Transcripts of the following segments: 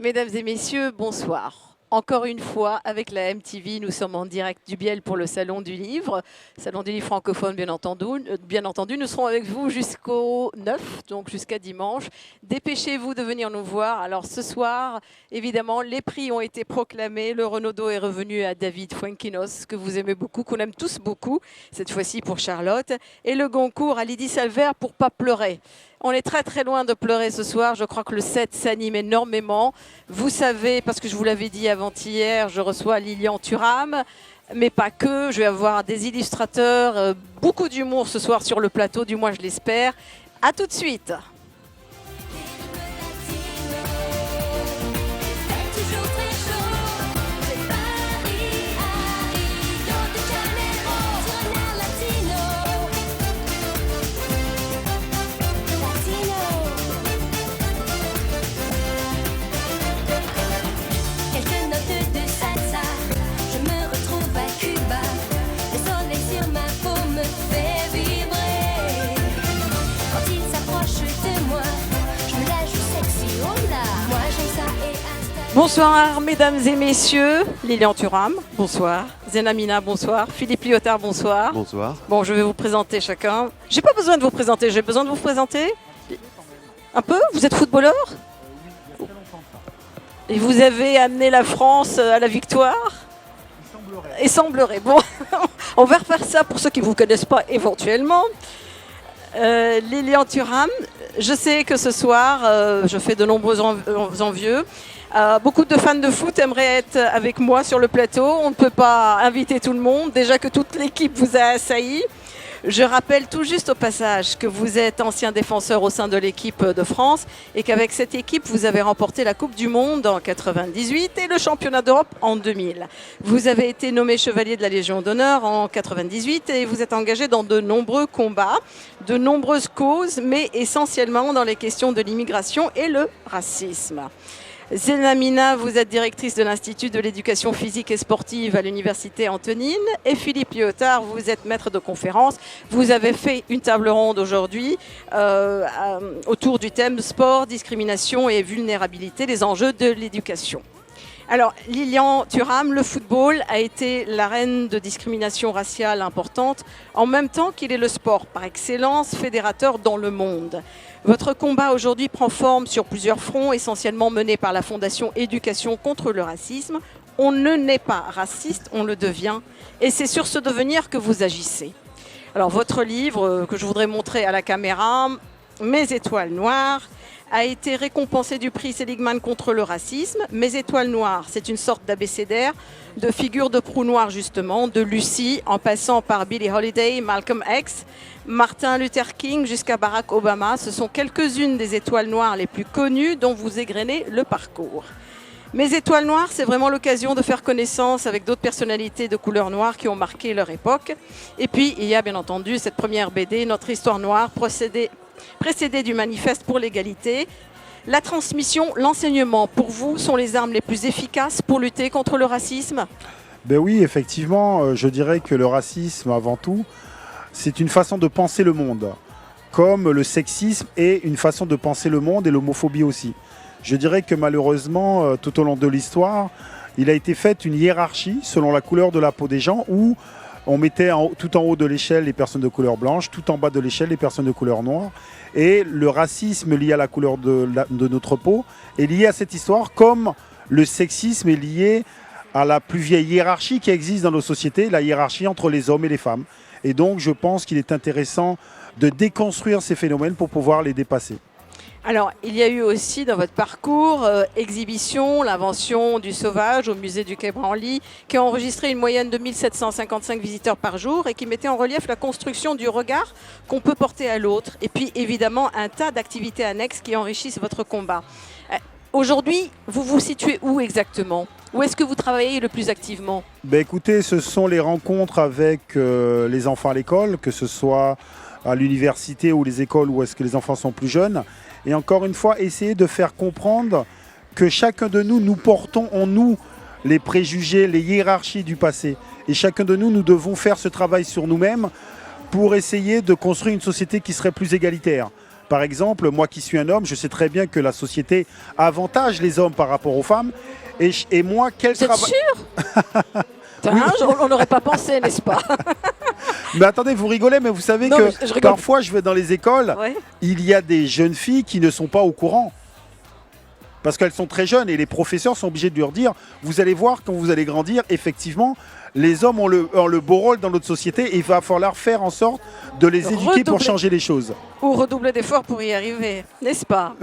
Mesdames et messieurs, bonsoir. Encore une fois, avec la MTV, nous sommes en direct du Biel pour le Salon du Livre francophone, bien entendu. Nous serons avec vous jusqu'au 9, donc jusqu'à dimanche. Dépêchez-vous de venir nous voir. Alors ce soir, évidemment, les prix ont été proclamés. Le Renaudot est revenu à David Fuenquinos, que vous aimez beaucoup, qu'on aime tous beaucoup, cette fois-ci pour Charlotte. Et le Goncourt à Lydie Salver pour Pas pleurer. On est très très loin de pleurer ce soir. Je crois que le set s'anime énormément. Vous savez, parce que je vous l'avais dit avant-hier, je reçois Lilian Thuram, mais pas que. Je vais avoir des illustrateurs, beaucoup d'humour ce soir sur le plateau, du moins je l'espère. À tout de suite. Bonsoir, mesdames et messieurs. Lilian Thuram, bonsoir. Zenamina, bonsoir. Philippe Lyotard, bonsoir. Bonsoir. Bon, je vais vous présenter chacun. J'ai pas besoin de vous présenter, j'ai besoin de vous présenter. Un peu. Vous êtes footballeur ? Et vous avez amené la France à la victoire ? Il semblerait. Bon, on va refaire ça pour ceux qui ne vous connaissent pas éventuellement. Lilian Thuram, je sais que ce soir, je fais de nombreux envieux. Beaucoup de fans de foot aimeraient être avec moi sur le plateau. On ne peut pas inviter tout le monde, déjà que toute l'équipe vous a assailli. Je rappelle tout juste au passage que vous êtes ancien défenseur au sein de l'équipe de France et qu'avec cette équipe, vous avez remporté la Coupe du Monde en 98 et le Championnat d'Europe en 2000. Vous avez été nommé chevalier de la Légion d'honneur en 98 et vous êtes engagé dans de nombreux combats, de nombreuses causes, mais essentiellement dans les questions de l'immigration et le racisme. Zenamina, vous êtes directrice de l'Institut de l'éducation physique et sportive à l'Université Antonine. Et Philippe Lyotard, vous êtes maître de conférence. Vous avez fait une table ronde aujourd'hui autour du thème sport, discrimination et vulnérabilité, les enjeux de l'éducation. Alors, Lilian Thuram, le football a été l'arène de discrimination raciale importante, en même temps qu'il est le sport par excellence fédérateur dans le monde. Votre combat aujourd'hui prend forme sur plusieurs fronts, essentiellement menés par la Fondation Éducation contre le racisme. On ne naît pas raciste, on le devient. Et c'est sur ce devenir que vous agissez. Alors, votre livre, que je voudrais montrer à la caméra, Mes étoiles noires, a été récompensé du prix Seligman contre le racisme. Mes étoiles noires, c'est une sorte d'abécédaire de figures de proue noire justement, de Lucie en passant par Billie Holiday, Malcolm X, Martin Luther King jusqu'à Barack Obama. Ce sont quelques-unes des étoiles noires les plus connues dont vous égrenez le parcours. Mes étoiles noires, c'est vraiment l'occasion de faire connaissance avec d'autres personnalités de couleur noire qui ont marqué leur époque. Et puis, il y a bien entendu cette première BD, Notre histoire noire, précédée du manifeste pour l'égalité. La transmission, l'enseignement, pour vous, sont les armes les plus efficaces pour lutter contre le racisme ? Ben oui, effectivement, je dirais que le racisme, avant tout, c'est une façon de penser le monde, comme le sexisme est une façon de penser le monde et l'homophobie aussi. Je dirais que malheureusement, tout au long de l'histoire, il a été fait une hiérarchie selon la couleur de la peau des gens où on mettait tout en haut de l'échelle les personnes de couleur blanche, tout en bas de l'échelle les personnes de couleur noire. Et le racisme lié à la couleur de notre peau est lié à cette histoire, comme le sexisme est lié à la plus vieille hiérarchie qui existe dans nos sociétés, la hiérarchie entre les hommes et les femmes. Et donc je pense qu'il est intéressant de déconstruire ces phénomènes pour pouvoir les dépasser. Alors, il y a eu aussi dans votre parcours exhibition, l'invention du sauvage au musée du Quai Branly, qui a enregistré une moyenne de 1755 visiteurs par jour et qui mettait en relief la construction du regard qu'on peut porter à l'autre. Et puis, évidemment, un tas d'activités annexes qui enrichissent votre combat. Aujourd'hui, vous vous situez où exactement ? Où est-ce que vous travaillez le plus activement ? Écoutez, ce sont les rencontres avec les enfants à l'école, que ce soit à l'université ou les écoles où est-ce que les enfants sont plus jeunes. Et encore une fois, essayer de faire comprendre que chacun de nous, nous portons en nous les préjugés, les hiérarchies du passé. Et chacun de nous, nous devons faire ce travail sur nous-mêmes pour essayer de construire une société qui serait plus égalitaire. Par exemple, moi qui suis un homme, je sais très bien que la société avantage les hommes par rapport aux femmes. Et moi, quel Vous êtes travail... sûr? On n'aurait pas pensé, n'est-ce pas? Mais attendez, vous rigolez, mais vous savez Non, que mais je rigole. parfois je vais dans les écoles, Ouais. il y a des jeunes filles qui ne sont pas au courant. Parce qu'elles sont très jeunes et les professeurs sont obligés de leur dire, vous allez voir quand vous allez grandir, effectivement, les hommes ont le beau rôle dans notre société et il va falloir faire en sorte de les éduquer pour changer les choses. Ou redoubler d'efforts pour y arriver, n'est-ce pas?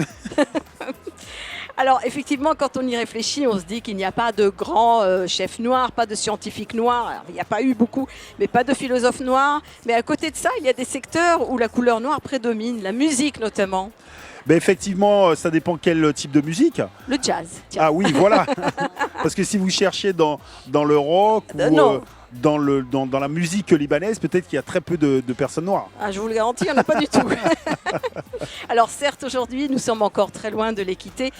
Alors effectivement, quand on y réfléchit, on se dit qu'il n'y a pas de grands chefs noirs, pas de scientifiques noirs. Alors, il n'y a pas eu beaucoup, mais pas de philosophes noirs. Mais à côté de ça, il y a des secteurs où la couleur noire prédomine, la musique notamment. Ben effectivement, ça dépend quel type de musique. Le jazz. Tiens. Ah oui, voilà. Parce que si vous cherchez dans le rock ou dans la musique libanaise, peut-être qu'il y a très peu de personnes noires. Ah, je vous le garantis, il n'y en a pas du tout. Alors certes, aujourd'hui, nous sommes encore très loin de l'équité.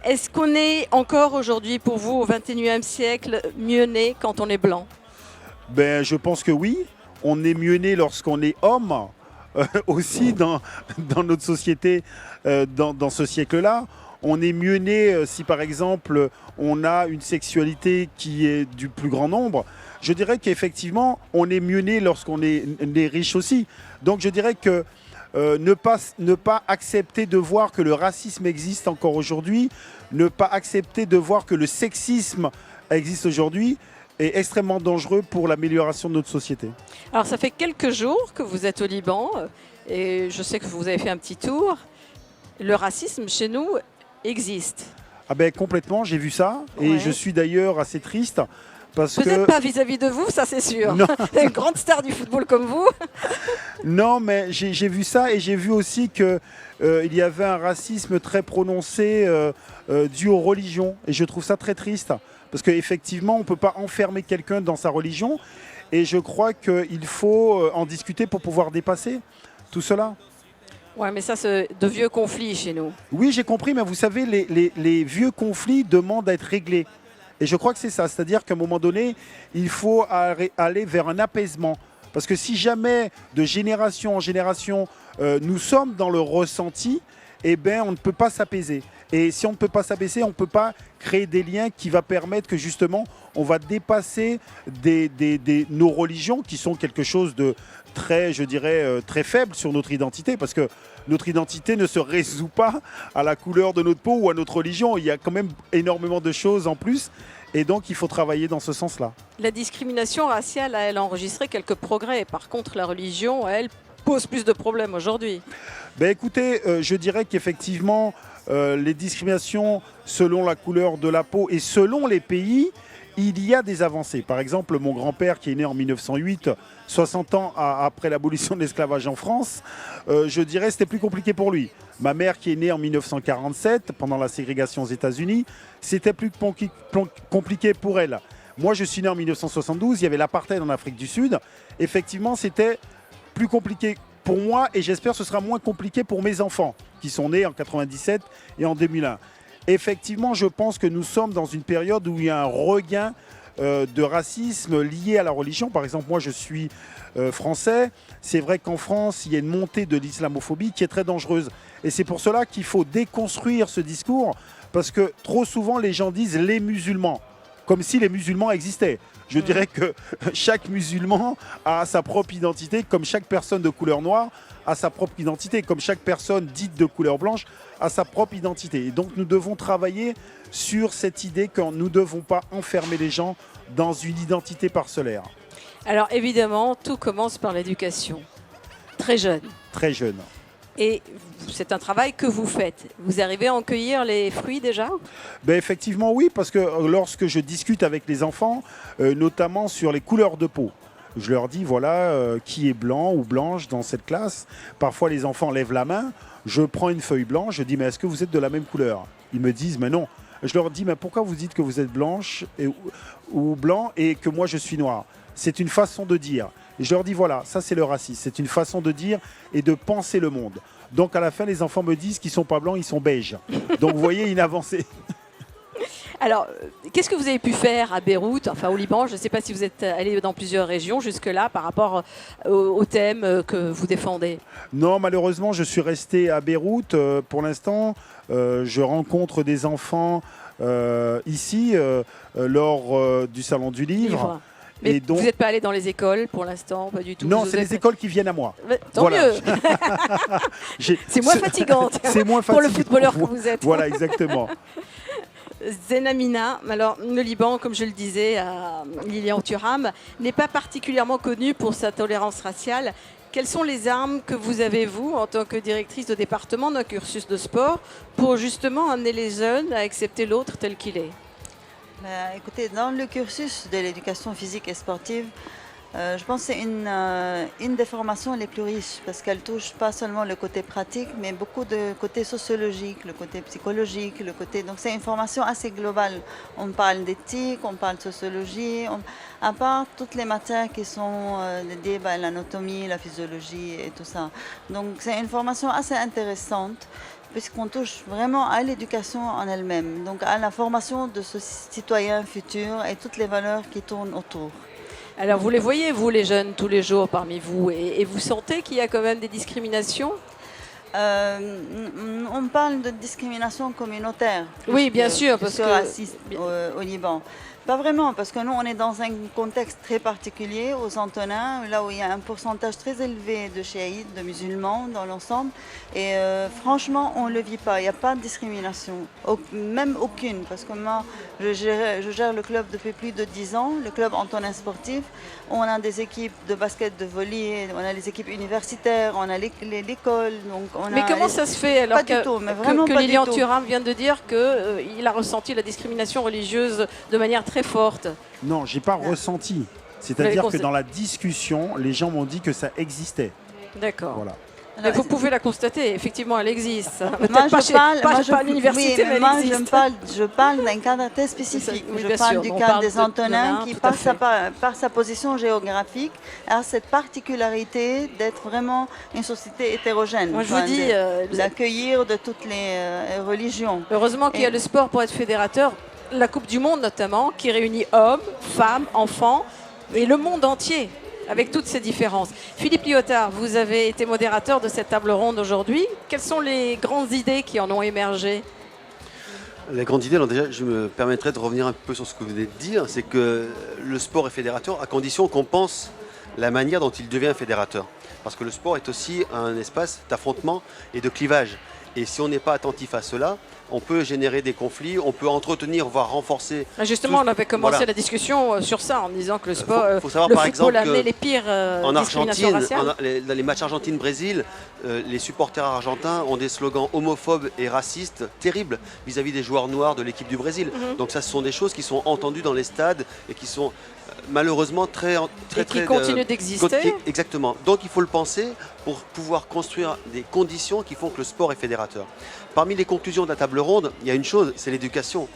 Est-ce qu'on est encore aujourd'hui, pour vous, au XXIe siècle, mieux né quand on est blanc? Ben, je pense que oui. On est mieux né lorsqu'on est homme. Aussi dans notre société, dans ce siècle-là. On est mieux né si par exemple on a une sexualité qui est du plus grand nombre. Je dirais qu'effectivement on est mieux né lorsqu'on est riche aussi. Donc je dirais que ne pas accepter de voir que le racisme existe encore aujourd'hui, ne pas accepter de voir que le sexisme existe aujourd'hui, est extrêmement dangereux pour l'amélioration de notre société. Alors ça fait quelques jours que vous êtes au Liban et je sais que vous avez fait un petit tour. Le racisme chez nous existe. Ah ben complètement, j'ai vu ça et Ouais. je suis d'ailleurs assez triste parce Peut-être que... pas vis-à-vis de vous, ça c'est sûr. Non. Une grande star du football comme vous. Non, mais j'ai vu ça et j'ai vu aussi que il y avait un racisme très prononcé dû aux religions et je trouve ça très triste parce qu'effectivement on ne peut pas enfermer quelqu'un dans sa religion et je crois qu'il faut en discuter pour pouvoir dépasser tout cela. Ouais, mais ça c'est de vieux conflits chez nous. Oui, j'ai compris, mais vous savez, les vieux conflits demandent à être réglés. Et je crois que c'est ça, c'est-à-dire qu'à un moment donné, il faut aller vers un apaisement. Parce que si jamais, de génération en génération, nous sommes dans le ressenti, eh bien, on ne peut pas s'apaiser. Et si on ne peut pas s'apaiser, on ne peut pas créer des liens qui va permettre que justement, on va dépasser nos religions qui sont quelque chose de très, je dirais, très faible sur notre identité. Parce que notre identité ne se résout pas à la couleur de notre peau ou à notre religion. Il y a quand même énormément de choses en plus. Et donc, il faut travailler dans ce sens-là. La discrimination raciale, elle a enregistré quelques progrès. Par contre, la religion, elle, pose plus de problèmes aujourd'hui. Ben écoutez, je dirais qu'effectivement, les discriminations selon la couleur de la peau et selon les pays, il y a des avancées. Par exemple, mon grand-père qui est né en 1908, 60 ans après l'abolition de l'esclavage en France, je dirais que c'était plus compliqué pour lui. Ma mère qui est née en 1947, pendant la ségrégation aux États-Unis, c'était plus compliqué pour elle. Moi, je suis né en 1972, il y avait l'apartheid en Afrique du Sud. Effectivement, c'était plus compliqué pour moi et j'espère que ce sera moins compliqué pour mes enfants qui sont nés en 97 et en 2001. Effectivement, je pense que nous sommes dans une période où il y a un regain de racisme lié à la religion. Par exemple, moi je suis français. C'est vrai qu'en France, il y a une montée de l'islamophobie qui est très dangereuse. Et c'est pour cela qu'il faut déconstruire ce discours parce que trop souvent les gens disent les musulmans, comme si les musulmans existaient. Je dirais que chaque musulman a sa propre identité, comme chaque personne de couleur noire a sa propre identité, comme chaque personne dite de couleur blanche a sa propre identité. Et donc nous devons travailler sur cette idée que nous ne devons pas enfermer les gens dans une identité parcellaire. Alors évidemment, tout commence par l'éducation. Très jeune. Très jeune. Et c'est un travail que vous faites. Vous arrivez à en cueillir les fruits déjà? Ben effectivement oui, parce que lorsque je discute avec les enfants, notamment sur les couleurs de peau, je leur dis voilà qui est blanc ou blanche dans cette classe. Parfois les enfants lèvent la main, je prends une feuille blanche, je dis mais est-ce que vous êtes de la même couleur? Ils me disent mais non. Je leur dis mais pourquoi vous dites que vous êtes blanche ou blanc et que moi je suis noir? C'est une façon de dire. Et je leur dis voilà, ça c'est le racisme, c'est une façon de dire et de penser le monde. Donc à la fin les enfants me disent qu'ils ne sont pas blancs, ils sont beiges. Donc vous voyez une avancée. Alors, qu'est-ce que vous avez pu faire à Beyrouth, enfin au Liban? Je ne sais pas si vous êtes allé dans plusieurs régions jusque-là par rapport au thème que vous défendez. Non, malheureusement, je suis resté à Beyrouth. Pour l'instant, je rencontre des enfants ici lors du Salon du Livre. Mais et donc, vous n'êtes pas allé dans les écoles pour l'instant, pas du tout? Non, c'est les écoles qui viennent à moi. Tant voilà. mieux. C'est moins fatigant. C'est moins pour le footballeur que vous êtes. Voilà, exactement. Zenamina, alors le Liban, comme je le disais à Lilian Thuram, n'est pas particulièrement connu pour sa tolérance raciale. Quelles sont les armes que vous avez, vous, en tant que directrice de département d'un cursus de sport, pour justement amener les jeunes à accepter l'autre tel qu'il est? Écoutez, dans le cursus de l'éducation physique et sportive, je pense que c'est une des formations les plus riches parce qu'elle touche pas seulement le côté pratique, mais beaucoup de côté sociologique, le côté psychologique, donc c'est une formation assez globale. On parle d'éthique, on parle de sociologie, à part toutes les matières qui sont dédiées à l'anatomie, la physiologie et tout ça. Donc c'est une formation assez intéressante, puisqu'on touche vraiment à l'éducation en elle-même, donc à la formation de ce citoyen futur et toutes les valeurs qui tournent autour. Alors vous les voyez, vous les jeunes, tous les jours parmi vous, et vous sentez qu'il y a quand même des discriminations? On parle de discrimination communautaire. Oui, bien sûr, parce que raciste au Liban. Pas vraiment, parce que nous, on est dans un contexte très particulier aux Antonins, là où il y a un pourcentage très élevé de chiites, de musulmans dans l'ensemble. Et franchement, on ne le vit pas. Il n'y a pas de discrimination, même aucune. Parce que moi, je gère le club depuis plus de 10 ans, le club Antonin Sportif. On a des équipes de basket, de volley, on a les équipes universitaires, on a l'école. Mais comment ça se fait alors que Lilian Thuram vient de dire qu'il a ressenti la discrimination religieuse de manière très forte? Non, j'ai pas ressenti. C'est-à-dire que dans la discussion, les gens m'ont dit que ça existait. D'accord. Voilà. Mais vous pouvez la constater, effectivement, elle existe. Moi, je parle à l'université, mais elle existe. Je parle d'un cadre très spécifique. Oui, je parle du cadre des Antonins qui, par sa position géographique, a cette particularité d'être vraiment une société hétérogène. Moi, je vous dis, d'accueillir de toutes les religions. Heureusement qu'il y a le sport pour être fédérateur. La Coupe du Monde, notamment, qui réunit hommes, femmes, enfants et le monde entier, avec toutes ces différences. Philippe Liotard, vous avez été modérateur de cette table ronde aujourd'hui. Quelles sont les grandes idées qui en ont émergé? Les grandes idées, alors déjà, je me permettrai de revenir un peu sur ce que vous venez de dire, c'est que le sport est fédérateur à condition qu'on pense la manière dont il devient fédérateur. Parce que le sport est aussi un espace d'affrontement et de clivage. Et si on n'est pas attentif à cela, on peut générer des conflits, on peut entretenir, voire renforcer. Justement, on avait commencé la discussion sur ça en disant que le sport, faut savoir, le par football exemple, amenait les pires en discriminations Argentine, raciales. dans les matchs Argentine-Brésil, les supporters argentins ont des slogans homophobes et racistes terribles vis-à-vis des joueurs noirs de l'équipe du Brésil. Donc ça, ce sont des choses qui sont entendues dans les stades et qui sont malheureusement très qui continuent d'exister. Exactement. Donc il faut le penser pour pouvoir construire des conditions qui font que le sport est fédérateur. Parmi les conclusions de la table ronde, il y a une chose, c'est l'éducation.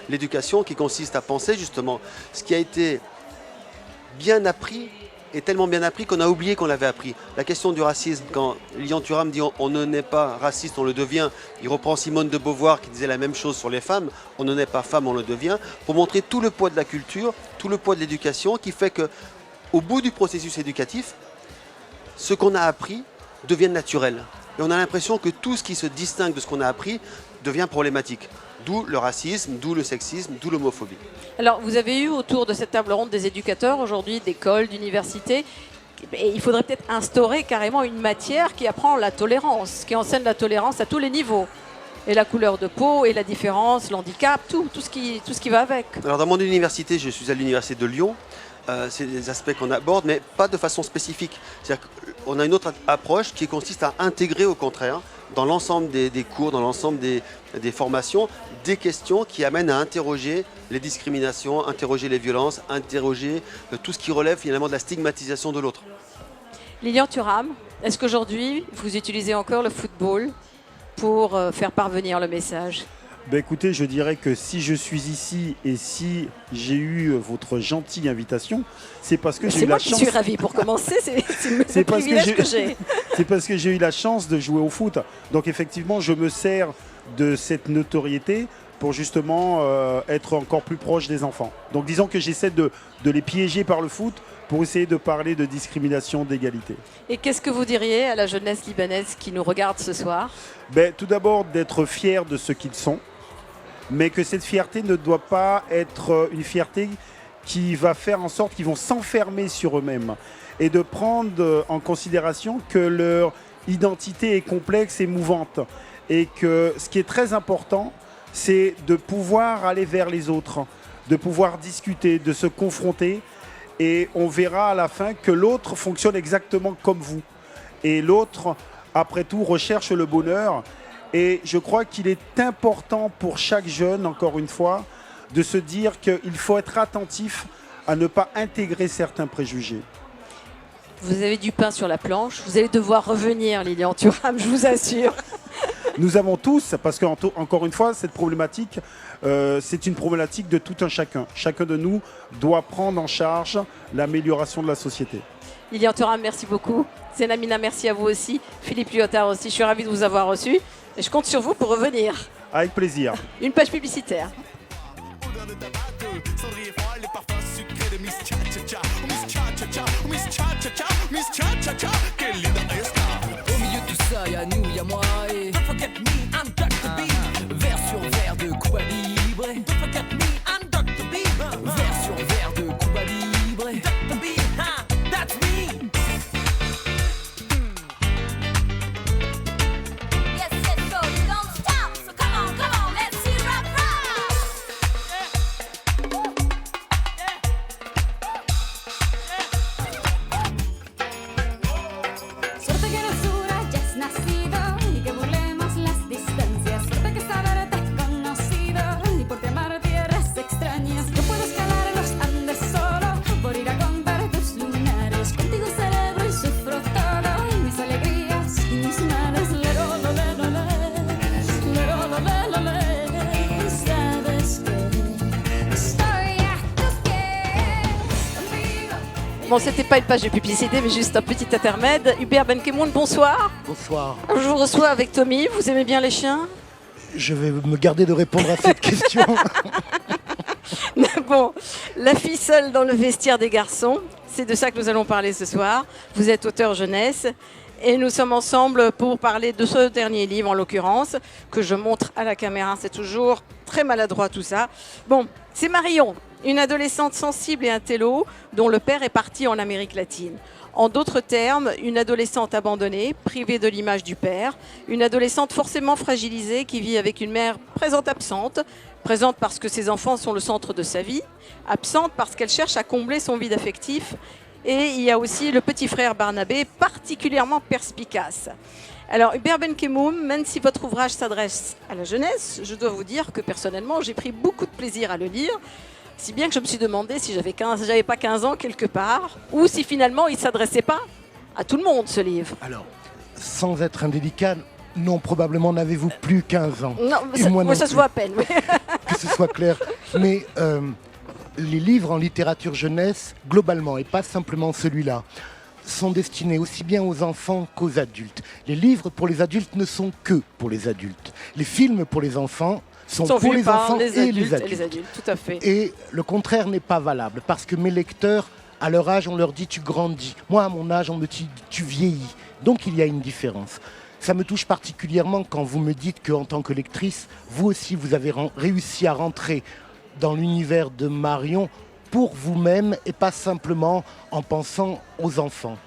L'éducation qui consiste à penser justement ce qui a été bien appris est tellement bien appris qu'on a oublié qu'on l'avait appris. La question du racisme, quand Lilian Thuram dit on ne naît pas raciste, on le devient, il reprend Simone de Beauvoir qui disait la même chose sur les femmes, on ne naît pas femme, on le devient, pour montrer tout le poids de la culture, tout le poids de l'éducation qui fait qu'au bout du processus éducatif, ce qu'on a appris devient naturel. Et on a l'impression que tout ce qui se distingue de ce qu'on a appris devient problématique. D'où le racisme, d'où le sexisme, d'où l'homophobie. Alors, vous avez eu autour de cette table ronde des éducateurs aujourd'hui, d'écoles, d'universités. Et il faudrait peut-être instaurer carrément une matière qui apprend la tolérance, qui enseigne la tolérance à tous les niveaux. Et la couleur de peau, et la différence, l'handicap, tout ce qui va avec. Alors, dans mon université, je suis à l'université de Lyon. C'est des aspects qu'on aborde, mais pas de façon spécifique. C'est-à-dire qu'on a une autre approche qui consiste à intégrer au contraire, dans l'ensemble des cours, dans l'ensemble des formations, des questions qui amènent à interroger les discriminations, interroger les violences, interroger tout ce qui relève finalement de la stigmatisation de l'autre. Lilian Thuram, est-ce qu'aujourd'hui, vous utilisez encore le football pour faire parvenir le message? Ben écoutez, je dirais que si je suis ici et si j'ai eu votre gentille invitation, c'est parce que j'ai eu la chance... C'est moi qui suis ravie pour commencer, c'est le privilège que j'ai. C'est parce que j'ai eu la chance de jouer au foot. Donc effectivement, je me sers de cette notoriété pour justement être encore plus proche des enfants. Donc disons que j'essaie de les piéger par le foot pour essayer de parler de discrimination, d'égalité. Et qu'est-ce que vous diriez à la jeunesse libanaise qui nous regarde ce soir? Tout d'abord d'être fiers de ce qu'ils sont, mais que cette fierté ne doit pas être une fierté qui va faire en sorte qu'ils vont s'enfermer sur eux-mêmes et de prendre en considération que leur identité est complexe et mouvante et que ce qui est très important, c'est de pouvoir aller vers les autres, de pouvoir discuter, de se confronter. Et on verra à la fin que l'autre fonctionne exactement comme vous. Et l'autre, après tout, recherche le bonheur. Et je crois qu'il est important pour chaque jeune, encore une fois, de se dire qu'il faut être attentif à ne pas intégrer certains préjugés. Vous avez du pain sur la planche. Vous allez devoir revenir, Lilian Thuram, je vous assure. Nous avons tous, parce qu'encore une fois, cette problématique, c'est une problématique de tout un chacun. Chacun de nous doit prendre en charge l'amélioration de la société. Lilian Thuram, merci beaucoup. Zenamina, merci à vous aussi. Philippe Lyotard aussi, je suis ravie de vous avoir reçu. Et je compte sur vous pour revenir. Avec plaisir. Une page publicitaire. Au milieu de tout ça, y'a nous, y'a moi et Don't forget me, I'm Dr. B. Vers sur verre de Cuba Libre. Don't forget me, I'm Dr. B. Vers sur verre de Cuba Libre. Dr. B, that's me. Yes, let's go, you don't stop. So come on, let's see rap rap. Suerte que nos hayas nacido y que burlemos las distancias. Suerte que saberte conocido y por te amar tierras extrañas. Yo puedo escalar los Andes solo por ir a contar tus lunares. Contigo celebro y sufro todo y mis alegrías y mis males. Lero, lo, le, lo, le. Lero, lo, le, lo, le. Sabes que estoy a tus pies contigo. Bon, c'était pas une page de publicité, mais juste un petit intermède. Hubert Benkemoun, bonsoir. Bonsoir. Je vous reçois avec Tommy. Vous aimez bien les chiens? Je vais me garder de répondre à cette question. Bon, la fille seule dans le vestiaire des garçons, c'est de ça que nous allons parler ce soir. Vous êtes auteur jeunesse et nous sommes ensemble pour parler de ce dernier livre, en l'occurrence, que je montre à la caméra. C'est toujours très maladroit tout ça. Bon, c'est Marion, une adolescente sensible et intello dont le père est parti en Amérique latine. En d'autres termes, une adolescente abandonnée, privée de l'image du père, une adolescente forcément fragilisée qui vit avec une mère présente parce que ses enfants sont le centre de sa vie, absente parce qu'elle cherche à combler son vide affectif. Et il y a aussi le petit frère Barnabé, particulièrement perspicace. Alors, Hubert Benkemoun, même si votre ouvrage s'adresse à la jeunesse, je dois vous dire que personnellement, j'ai pris beaucoup de plaisir à le lire. Si bien que je me suis demandé si j'avais pas 15 ans quelque part, ou si finalement il ne s'adressait pas à tout le monde, ce livre. Alors, sans être indélicat, non, probablement n'avez-vous plus 15 ans. Non, Et ça, moi non ça se plus. voit à peine. Oui. Que ce soit clair. Mais les livres en littérature jeunesse, globalement, et pas simplement celui-là, sont destinés aussi bien aux enfants qu'aux adultes. Les livres pour les adultes ne sont que pour les adultes. Les films pour les enfants sont pour vus les par enfants les et adultes les adultes. tout à fait. Et le contraire n'est pas valable, parce que mes lecteurs, à leur âge, on leur dit tu grandis. Moi, à mon âge, on me dit tu vieillis. Donc il y a une différence. Ça me touche particulièrement quand vous me dites qu'en tant que lectrice, vous aussi, vous avez réussi à rentrer dans l'univers de Marion pour vous-même et pas simplement en pensant aux enfants.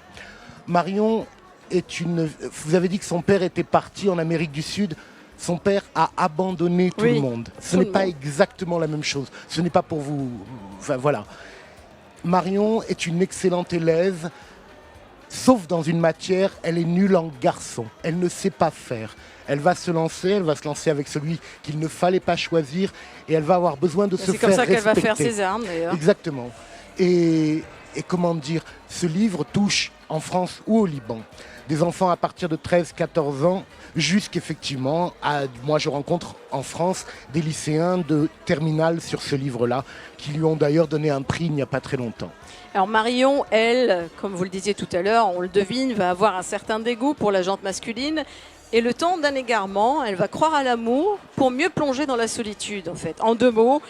Marion est une... Vous avez dit que son père était parti en Amérique du Sud. Son père a abandonné tout Oui, le monde. Ce tout n'est le pas monde. exactement la même chose. Ce n'est pas pour vous... Enfin, voilà. Marion est une excellente élève, sauf dans une matière, elle est nulle en garçon. Elle ne sait pas faire. Elle va se lancer avec celui qu'il ne fallait pas choisir et elle va avoir besoin de se C'est faire comme ça qu'elle va respecter. faire ses armes, d'ailleurs. Exactement. Et comment dire, ce livre touche en France ou au Liban des enfants à partir de 13-14 ans jusqu'effectivement à... Moi, je rencontre en France des lycéens de terminale sur ce livre-là qui lui ont d'ailleurs donné un prix il n'y a pas très longtemps. Alors Marion, elle, comme vous le disiez tout à l'heure, on le devine, va avoir un certain dégoût pour la jante masculine. Et le temps d'un égarement, elle va croire à l'amour pour mieux plonger dans la solitude, en fait. En 2 mots,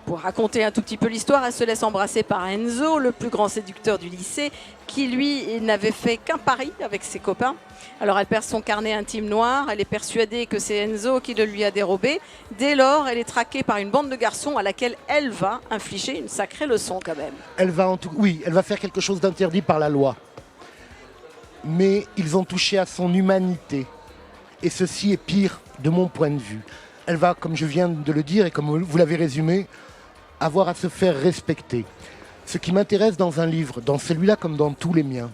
pour raconter un tout petit peu l'histoire, elle se laisse embrasser par Enzo, le plus grand séducteur du lycée, qui lui n'avait fait qu'un pari avec ses copains. Alors elle perd son carnet intime noir, elle est persuadée que c'est Enzo qui le lui a dérobé. Dès lors, elle est traquée par une bande de garçons à laquelle elle va infliger une sacrée leçon quand même. Elle va faire quelque chose d'interdit par la loi. Mais ils ont touché à son humanité. Et ceci est pire de mon point de vue. Elle va, comme je viens de le dire et comme vous l'avez résumé, avoir à se faire respecter. Ce qui m'intéresse dans un livre, dans celui-là comme dans tous les miens,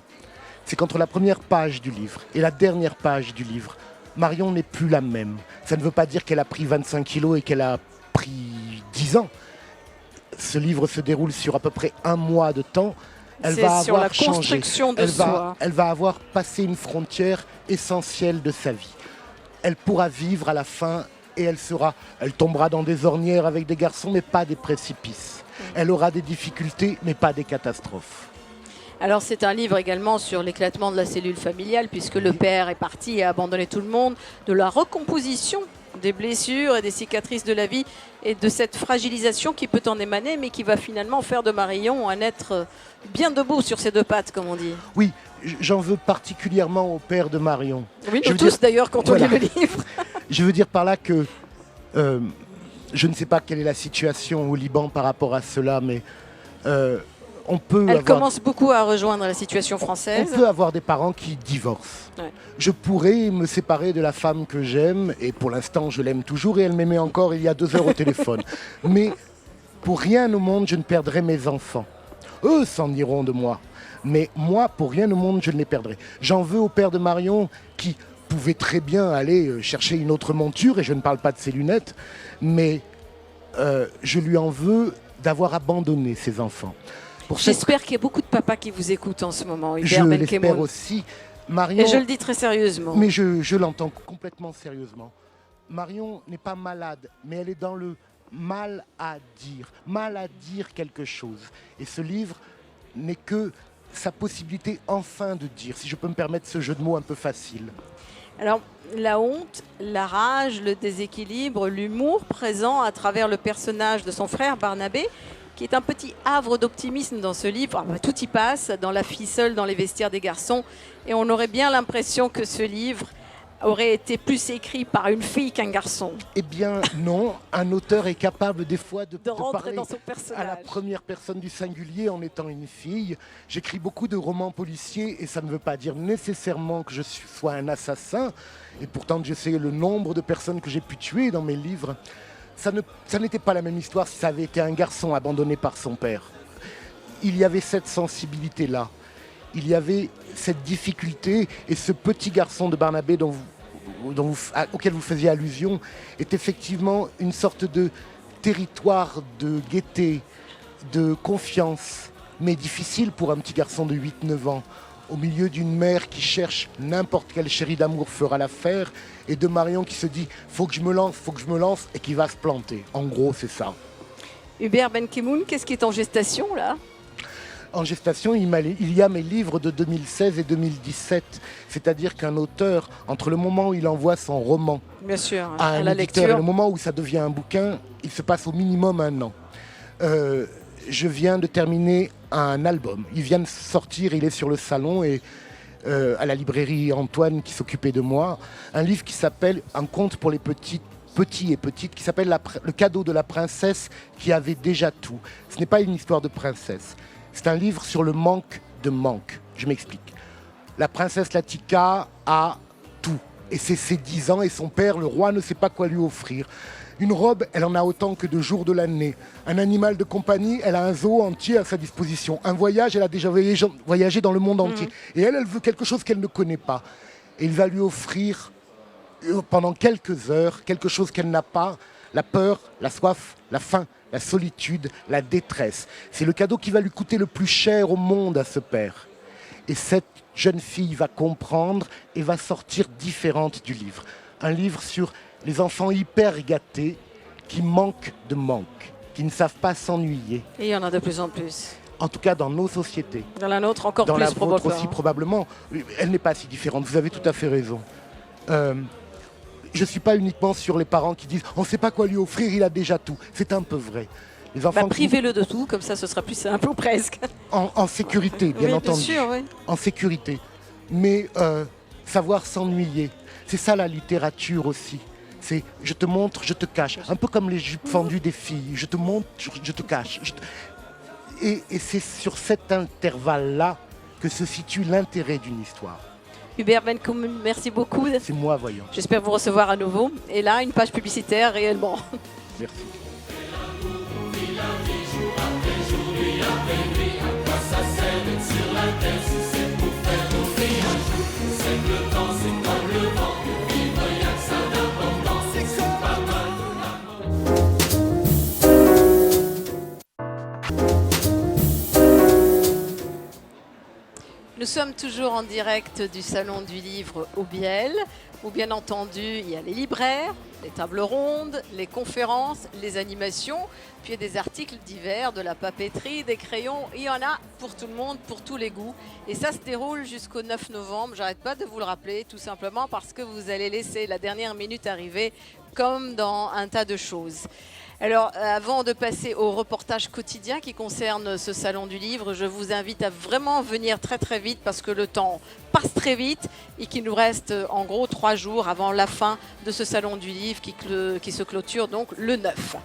c'est qu'entre la première page du livre et la dernière page du livre, Marion n'est plus la même. Ça ne veut pas dire qu'elle a pris 25 kilos et qu'elle a pris 10 ans. Ce livre se déroule sur à peu près 1 mois de temps. Elle C'est va sur avoir la changé. construction de soi. Elle va avoir passé une frontière essentielle de sa vie. Elle pourra vivre à la fin et elle tombera dans des ornières avec des garçons, mais pas des précipices. Elle aura des difficultés, mais pas des catastrophes. Alors c'est un livre également sur l'éclatement de la cellule familiale, puisque le père est parti et a abandonné tout le monde, de la recomposition des blessures et des cicatrices de la vie, et de cette fragilisation qui peut en émaner, mais qui va finalement faire de Marion un être bien debout sur ses 2 pattes, comme on dit. Oui, j'en veux particulièrement au père de Marion. Oui, Je nous veux tous dire- d'ailleurs, quand Voilà. on lit le livre. Je veux dire par là que je ne sais pas quelle est la situation au Liban par rapport à cela, mais on peut Elle avoir... commence beaucoup à rejoindre la situation On française. peut avoir des parents qui divorcent. Ouais. Je pourrais me séparer de la femme que j'aime, et pour l'instant je l'aime toujours, et elle m'aimait encore il y a 2 heures au téléphone. Mais pour rien au monde je ne perdrai mes enfants. Eux s'en iront de moi. Mais moi, pour rien au monde, je ne les perdrai. J'en veux au père de Marion qui pouvait très bien aller chercher une autre monture, et je ne parle pas de ses lunettes, mais je lui en veux d'avoir abandonné ses enfants. Pour cette J'espère qu'il y a beaucoup de papas qui vous écoutent en ce moment, Je Hubert l'espère Benkemoun. aussi. Marion, Et je le dis très sérieusement. mais je l'entends complètement sérieusement. Marion n'est pas malade, mais elle est dans le mal à dire quelque chose. Et ce livre n'est que sa possibilité enfin de dire, si je peux me permettre ce jeu de mots un peu facile. Alors, la honte, la rage, le déséquilibre, l'humour présent à travers le personnage de son frère Barnabé, qui est un petit havre d'optimisme dans ce livre. Ah bah, tout y passe, dans la fille seule, dans les vestiaires des garçons. Et on aurait bien l'impression que ce livre aurait été plus écrit par une fille qu'un garçon. Eh bien non, un auteur est capable des fois de Rentrer parler dans son à la personnage. première personne du singulier en étant une fille. J'écris beaucoup de romans policiers et ça ne veut pas dire nécessairement que je sois un assassin. Et pourtant, je sais le nombre de personnes que j'ai pu tuer dans mes livres. Ça n'était pas la même histoire si ça avait été un garçon abandonné par son père. Il y avait cette sensibilité-là. Il y avait cette difficulté, et ce petit garçon de Barnabé auquel vous faisiez allusion est effectivement une sorte de territoire de gaieté, de confiance, mais difficile pour un petit garçon de 8-9 ans, au milieu d'une mère qui cherche n'importe quelle chérie d'amour fera l'affaire, et de Marion qui se dit « faut que je me lance » et qui va se planter. En gros, c'est ça. Hubert Benkemoun, qu'est-ce qui est en gestation là? En gestation, il y a mes livres de 2016 et 2017. C'est-à-dire qu'un auteur, entre le moment où il envoie son roman Bien sûr, à à un la éditeur et lecture. le moment où ça devient un bouquin, il se passe au minimum 1 an. Je viens de terminer un album. Il vient de sortir, il est sur le salon et à la librairie Antoine qui s'occupait de moi. Un livre qui s'appelle Un conte pour les petits et petites, qui s'appelle Le cadeau de la princesse qui avait déjà tout. Ce n'est pas une histoire de princesse. C'est un livre sur le manque de manque. Je m'explique. La princesse Latika a tout. Et c'est ses 10 ans et son père, le roi, ne sait pas quoi lui offrir. Une robe, elle en a autant que de jours de l'année. Un animal de compagnie, elle a un zoo entier à sa disposition. Un voyage, elle a déjà voyagé dans le monde entier. Et elle veut quelque chose qu'elle ne connaît pas. Et il va lui offrir, pendant quelques heures, quelque chose qu'elle n'a pas, la peur, la soif, la faim, la solitude, la détresse. C'est le cadeau qui va lui coûter le plus cher au monde à ce père. Et cette jeune fille va comprendre et va sortir différente du livre. Un livre sur les enfants hyper gâtés qui manquent de manque, qui ne savent pas s'ennuyer. Et il y en a de plus en plus. En tout cas, dans nos sociétés. Dans la nôtre, encore Dans plus la vôtre probablement. aussi, probablement. Elle n'est pas si différente, vous avez tout à fait raison. je ne suis pas uniquement sur les parents qui disent on ne sait pas quoi lui offrir, il a déjà tout. C'est un peu vrai. Les enfants privez-le de tout, comme ça ce sera plus simple ou presque. en sécurité, bien Oui, entendu. bien sûr, oui. En sécurité. Mais savoir s'ennuyer, c'est ça la littérature aussi. C'est je te montre, je te cache. Un peu comme les jupes fendues des filles. Je te montre, je te cache. Et c'est sur cet intervalle-là que se situe l'intérêt d'une histoire. Hubert Benkoum, merci beaucoup. C'est moi, voyons. J'espère vous recevoir à nouveau. Et là, une page publicitaire réellement. Merci. Nous sommes toujours en direct du Salon du Livre au Biel, où bien entendu il y a les libraires, les tables rondes, les conférences, les animations, puis il y a des articles divers, de la papeterie, des crayons, il y en a pour tout le monde, pour tous les goûts. Et ça se déroule jusqu'au 9 novembre, j'arrête pas de vous le rappeler, tout simplement parce que vous allez laisser la dernière minute arriver, comme dans un tas de choses. Alors, avant de passer au reportage quotidien qui concerne ce Salon du Livre, je vous invite à vraiment venir très très vite parce que le temps passe très vite et qu'il nous reste en gros 3 jours avant la fin de ce Salon du Livre qui se clôture donc le 9.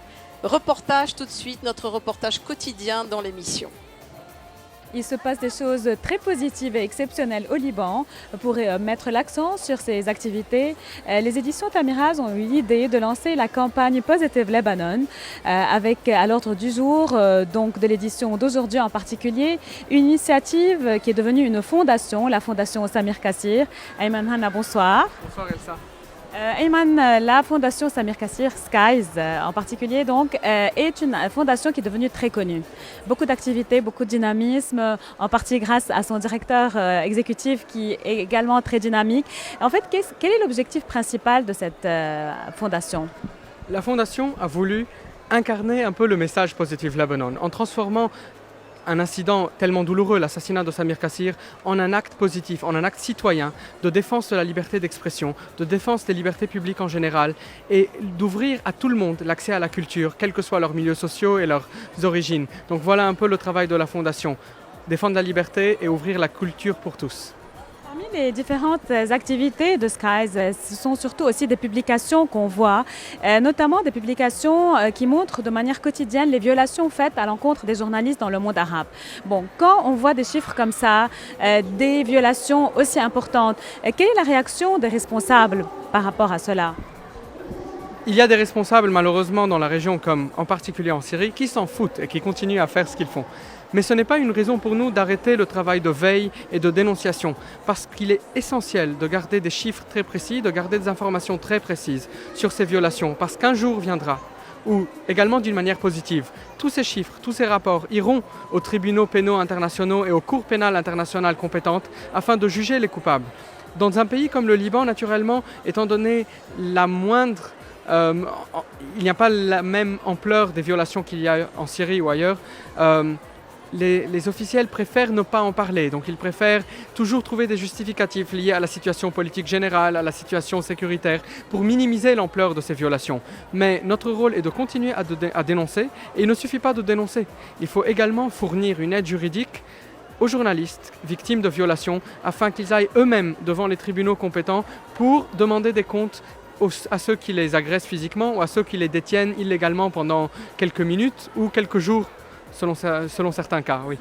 Reportage tout de suite, notre reportage quotidien dans l'émission. Il se passe des choses très positives et exceptionnelles au Liban. Pour mettre l'accent sur ces activités, les éditions Tamiraz ont eu l'idée de lancer la campagne Positive Lebanon avec à l'ordre du jour donc de l'édition d'aujourd'hui en particulier une initiative qui est devenue une fondation, la fondation Samir Kassir. Ayman Hanna, bonsoir. Bonsoir Elsa. Ayman, la fondation Samir Kassir, Skies en particulier, donc, est une fondation qui est devenue très connue. Beaucoup d'activités, beaucoup de dynamisme, en partie grâce à son directeur exécutif qui est également très dynamique. En fait, quel est l'objectif principal de cette fondation ? La fondation a voulu incarner un peu le message Positive Lebanon en transformant un incident tellement douloureux, l'assassinat de Samir Kassir, en un acte positif, en un acte citoyen de défense de la liberté d'expression, de défense des libertés publiques en général et d'ouvrir à tout le monde l'accès à la culture, quels que soient leurs milieux sociaux et leurs origines. Donc voilà un peu le travail de la Fondation, défendre la liberté et ouvrir la culture pour tous. Parmi les différentes activités de Skies, ce sont surtout aussi des publications qu'on voit, notamment des publications qui montrent de manière quotidienne les violations faites à l'encontre des journalistes dans le monde arabe. Bon, quand on voit des chiffres comme ça, des violations aussi importantes, quelle est la réaction des responsables par rapport à cela ? Il y a des responsables malheureusement dans la région, comme en particulier en Syrie, qui s'en foutent et qui continuent à faire ce qu'ils font. Mais ce n'est pas une raison pour nous d'arrêter le travail de veille et de dénonciation, parce qu'il est essentiel de garder des chiffres très précis, de garder des informations très précises sur ces violations, parce qu'un jour viendra, ou également d'une manière positive, tous ces chiffres, tous ces rapports iront aux tribunaux pénaux internationaux et aux cours pénales internationales compétentes afin de juger les coupables. Dans un pays comme le Liban, naturellement, étant donné la moindre il n'y a pas la même ampleur des violations qu'il y a en Syrie ou ailleurs. Les officiels préfèrent ne pas en parler, donc ils préfèrent toujours trouver des justificatifs liés à la situation politique générale, à la situation sécuritaire, pour minimiser l'ampleur de ces violations. Mais notre rôle est de continuer à dénoncer, et il ne suffit pas de dénoncer. Il faut également fournir une aide juridique aux journalistes victimes de violations, afin qu'ils aillent eux-mêmes devant les tribunaux compétents pour demander des comptes à ceux qui les agressent physiquement ou à ceux qui les détiennent illégalement pendant quelques minutes ou quelques jours, selon certains cas, oui.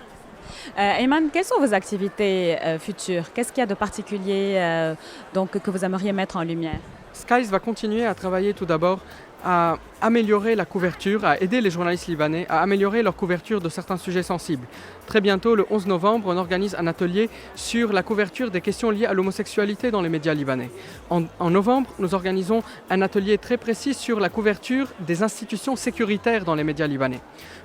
Ayman, quelles sont vos activités futures ? Qu'est-ce qu'il y a de particulier donc, que vous aimeriez mettre en lumière ? Skies va continuer à travailler tout d'abord à améliorer la couverture, à aider les journalistes libanais à améliorer leur couverture de certains sujets sensibles. Très bientôt, le 11 novembre, on organise un atelier sur la couverture des questions liées à l'homosexualité dans les médias libanais. En novembre, nous organisons un atelier très précis sur la couverture des institutions sécuritaires dans les médias libanais.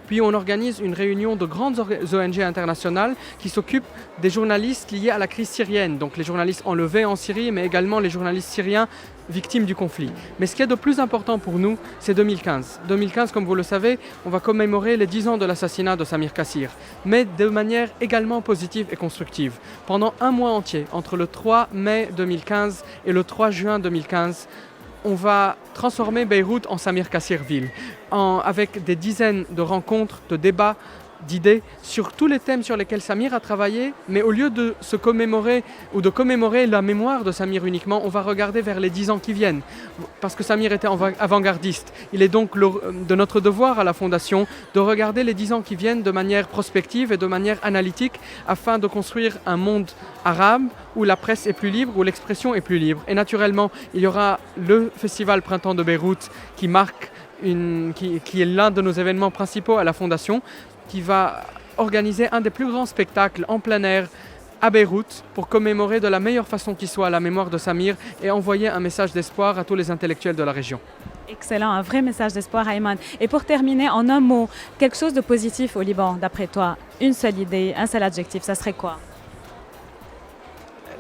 Puis on organise une réunion de grandes ONG internationales qui s'occupent des journalistes liés à la crise syrienne, donc les journalistes enlevés en Syrie, mais également les journalistes syriens victimes du conflit. Mais ce qui est de plus important pour nous, c'est 2015. 2015, comme vous le savez, on va commémorer les 10 ans de l'assassinat de Samir Kassir, mais de manière également positive et constructive. Pendant un mois entier, entre le 3 mai 2015 et le 3 juin 2015, on va transformer Beyrouth en Samir Kassir-ville, avec des dizaines de rencontres, de débats, d'idées sur tous les thèmes sur lesquels Samir a travaillé, mais au lieu de se commémorer ou de commémorer la mémoire de Samir uniquement, on va regarder vers les 10 ans qui viennent, parce que Samir était avant-gardiste. Il est donc de notre devoir à la Fondation de regarder les 10 ans qui viennent de manière prospective et de manière analytique, afin de construire un monde arabe où la presse est plus libre, où l'expression est plus libre. Et naturellement, il y aura le Festival Printemps de Beyrouth qui marque qui est l'un de nos événements principaux à la Fondation, qui va organiser un des plus grands spectacles en plein air à Beyrouth pour commémorer de la meilleure façon qui soit la mémoire de Samir et envoyer un message d'espoir à tous les intellectuels de la région. Excellent, un vrai message d'espoir, Ayman. Et pour terminer, en un mot, quelque chose de positif au Liban, d'après toi, une seule idée, un seul adjectif, ça serait quoi?